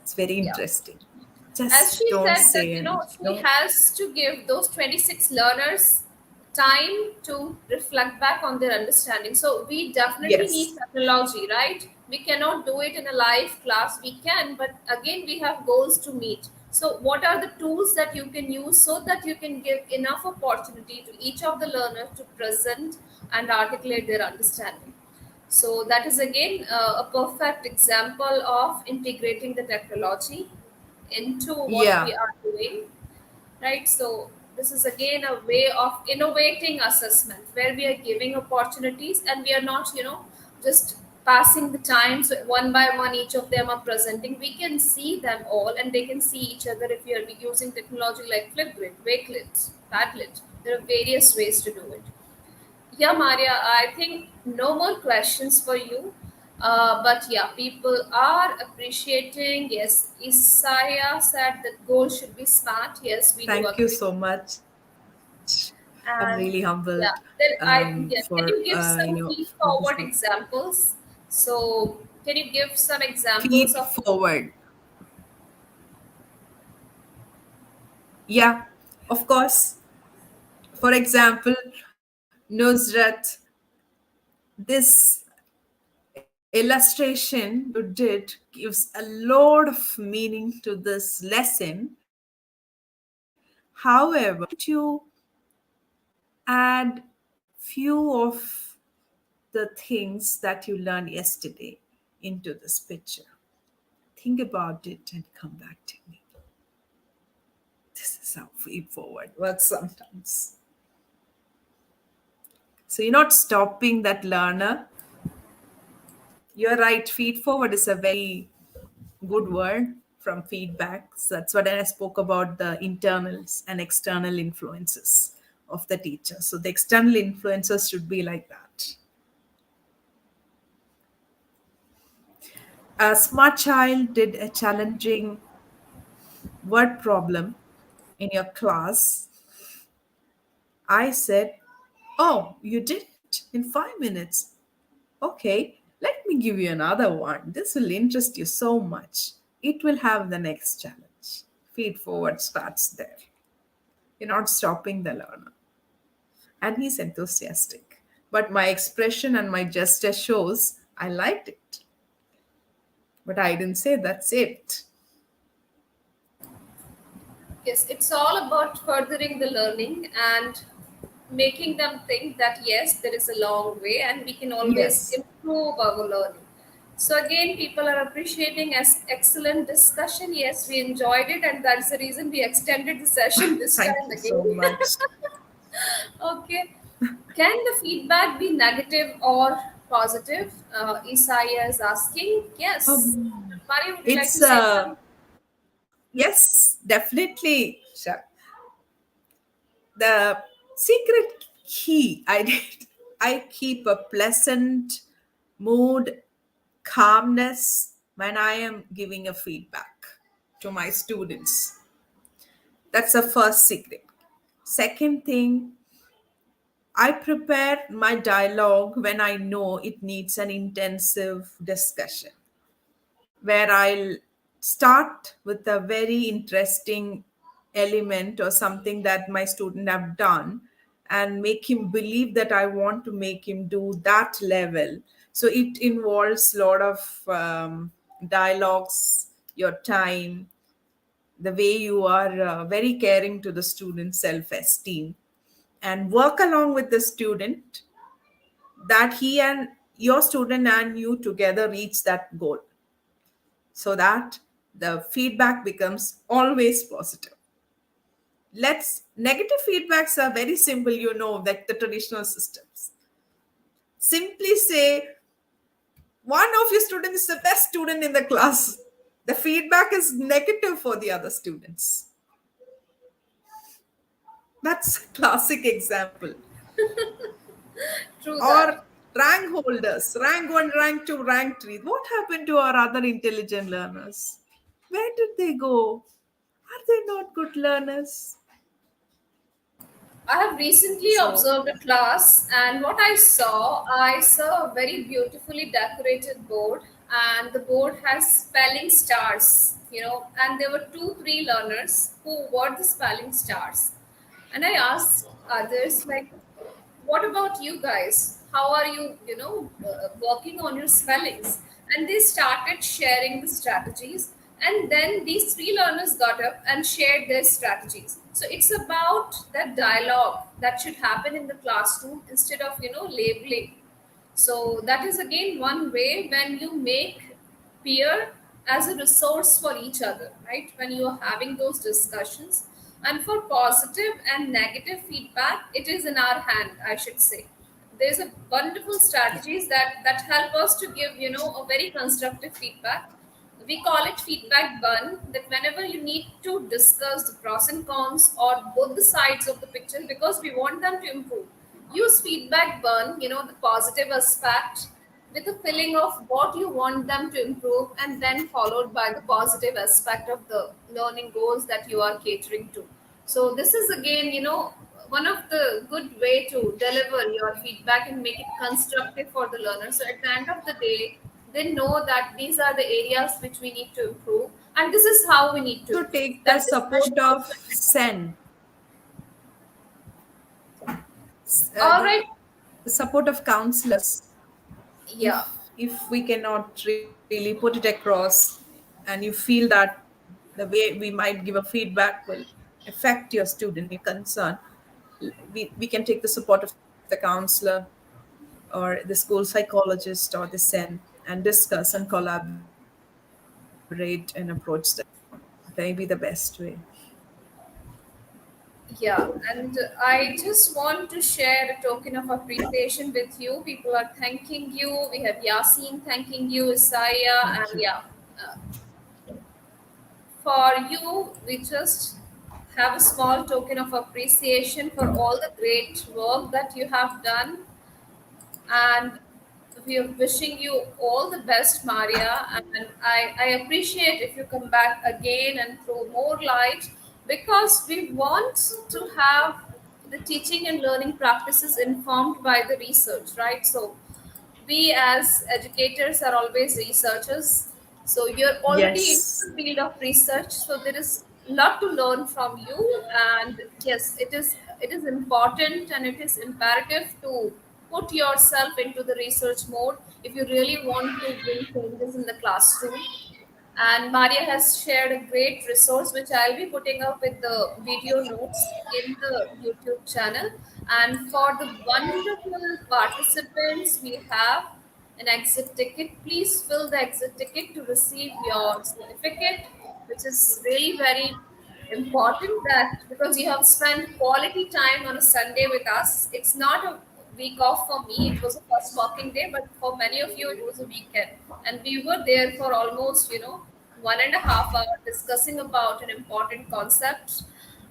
S2: It's very
S1: Yeah.
S2: interesting.
S1: As
S2: Just
S1: she
S2: don't
S1: said that
S2: say and
S1: she has to give those 26 learners time to reflect back on their understanding. So we definitely need
S2: yes.
S1: technology, right? We cannot do it in a live class, we can, but again we have goals to meet. So what are the tools that you can use so that you can give enough opportunity to each of the learners to present and articulate their understanding? So that is again a perfect example of integrating the technology into what we
S2: Yeah.
S1: are doing, right? So this is again a way of innovating assessment where we are giving opportunities, and we are not just passing the time. So one by one each of them are presenting, we can see them all and they can see each other if we are using technology like Flipgrid, Wakelet, Padlet. There are various ways to do it. Yeah, Maria, I think no more questions for you. But yeah, people are appreciating. Yes, Isaiah said that goal should be smart. Yes, we do
S2: Thank you
S1: agree.
S2: so much. I'm really
S1: And
S2: humbled
S1: yeah, then
S2: for
S1: can you give some feed
S2: for this
S1: forward
S2: work.
S1: examples? So can you give some examples
S2: Feed
S1: of?
S2: forward. Yeah, of course. For example, Nusrat, this illustration you did gives a lot of meaning to this lesson. However, you add few of the things that you learned yesterday into this picture? Think about it and come back to me. This is how feed forward works sometimes. So you're not stopping that learner. You're right, feed forward is a very good word from feedback. So that's what I spoke about, the internals and external influences of the teacher. So the external influences should be like that. A smart child did a challenging word problem in your class. I said, "Oh, you did it in 5 minutes. Okay, let me give you another one. This will interest you so much. It will have the next challenge." Feed forward starts there. You're not stopping the learner. And he's enthusiastic. But my expression and my gesture shows I liked it. But I didn't say that's it.
S1: Yes, it's all about furthering the learning and making them think that yes, there is a long way and we can always
S2: Yes.
S1: improve our learning. So again, people are appreciating as excellent discussion. Yes, we enjoyed it, and that's the reason we extended the session this
S2: Thank
S1: time
S2: you so
S1: again.
S2: much.
S1: Okay. Can the feedback be negative or positive? Isaiah is asking. Yes. Mari, would you like
S2: It's
S1: to say something?
S2: yes, definitely. Sure. The secret key I did, I keep a pleasant mood, calmness when I am giving a feedback to my students. That's the first secret. Second thing, I prepare my dialogue when I know it needs an intensive discussion, where I'll start with a very interesting element or something that my student have done and make him believe that I want to make him do that level. So it involves a lot of dialogues, your time, the way you are very caring to the student's self-esteem, and work along with the student that he and your student and you together reach that goal, so that the feedback becomes always positive. Let's Negative feedbacks are very simple, like the traditional systems. Simply say one of your students is the best student in the class. The feedback is negative for the other students. That's a classic example.
S1: True that.
S2: Or rank holders, rank 1, rank 2, rank 3. What happened to our other intelligent learners? Where did they go? Are they not good learners?
S1: I have recently
S2: So,
S1: observed a class, and what I saw a very beautifully decorated board, and the board has spelling stars, and there were two, three learners who were the spelling stars. And I asked others, like, what about you guys? How are you, working on your spellings? And they started sharing the strategies. And then these three learners got up and shared their strategies. So it's about that dialogue that should happen in the classroom instead of, labeling. So that is again one way when you make peer as a resource for each other, right? When you are having those discussions. And for positive and negative feedback, it is in our hand, I should say. There's a wonderful strategies that help us to give, a very constructive feedback. We call it feedback bun, that whenever you need to discuss the pros and cons or both the sides of the picture because we want them to improve, use feedback bun, the positive aspect with a feeling of what you want them to improve, and then followed by the positive aspect of the learning goals that you are catering to. So this is again, one of the good way to deliver your feedback and make it constructive for the learner. So at the end of the day, they know that these are the areas which we need to improve, and this is how we need to
S2: also
S1: do
S2: take the
S1: that discussion
S2: support of
S1: also.
S2: SEN,
S1: All
S2: the
S1: right.
S2: support of counselors.
S1: Yeah.
S2: If we cannot really put it across, and you feel that the way we might give a feedback will affect your student in concern, we can take the support of the counselor or the school psychologist or the SEN and discuss and collaborate and approach the maybe the best way.
S1: Yeah, and I just want to share a token of appreciation with you. People are thanking you. We have Yasin thanking you, Isaiah,
S2: Thank
S1: and
S2: you.
S1: yeah, uh, for you, we just have a small token of appreciation for all the great work that you have done, and we are wishing you all the best, Maria. And I appreciate if you come back again and throw more light, because we want to have the teaching and learning practices informed by the research, right? So we as educators are always researchers, so you're already in
S2: Yes.
S1: the field of research, so there is a lot to learn from you. And yes, it is important and it is imperative to put yourself into the research mode if you really want to bring changes in the classroom. And Maria has shared a great resource which I'll be putting up with the video notes in the YouTube channel. And for the wonderful participants, we have an exit ticket. Please fill the exit ticket to receive your certificate, which is really very important, that because you have spent quality time on a Sunday with us. It's not a week off for me, it was a first working day, but for many of you it was a weekend. And we were there for almost, 1.5 hours discussing about an important concept.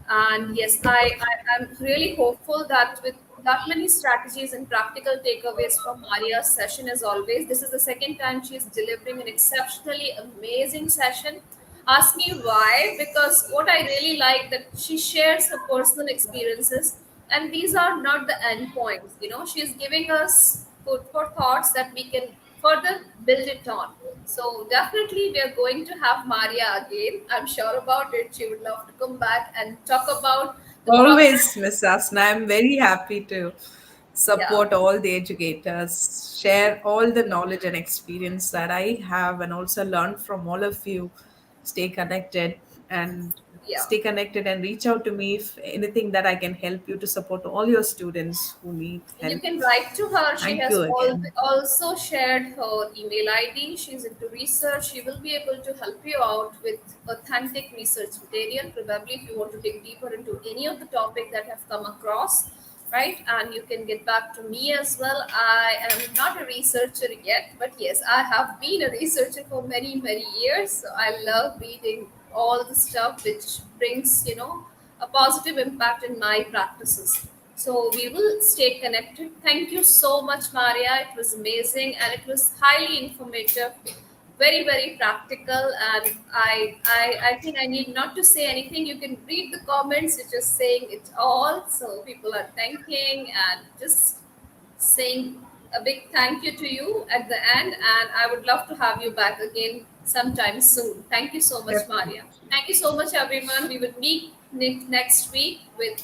S1: And yes, I'm really hopeful that with that many strategies and practical takeaways from Maria's session, as always, this is the second time she's delivering an exceptionally amazing session. Ask me why, because what I really like that she shares her personal experiences and these are not the end points. She's giving us food for thoughts that we can further build it on. So definitely we are going to have Mariya again. I'm sure about it. She would love to come back and talk about the
S2: Always,
S1: progress.
S2: Miss Asna. I'm very happy to
S1: Yeah,
S2: support all the educators, share all the knowledge and experience that I have, and also learn from all of you. Stay connected and
S1: yeah.
S2: reach out to me if anything that I can help you to support all your students who need
S1: You
S2: help.
S1: can write to her. She
S2: Thank
S1: has
S2: you again.
S1: also shared her email ID. She's into research. She will be able to help you out with authentic research material, probably if you want to dig deeper into any of the topic that have come across, right? And you can get back to me as well. I am not a researcher yet, but yes, I have been a researcher for many, many years. So I love reading all the stuff which brings, a positive impact in my practices. So we will stay connected. Thank you so much, Maria. It was amazing and it was highly informative, very, very practical. And I think I need not to say anything. You can read the comments, you're just saying it all. So people are thanking and just saying a big thank you to you at the end. And I would love to have you back again sometime soon. Thank you so much,
S2: Definitely.
S1: Maria. Thank you so much, everyone. We will meet next week with.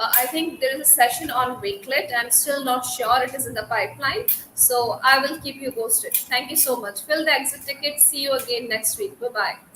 S1: I think there is a session on Wakelet. I'm still not sure. It is in the pipeline. So I will keep you posted. Thank you so much. Fill the exit ticket. See you again next week. Bye bye.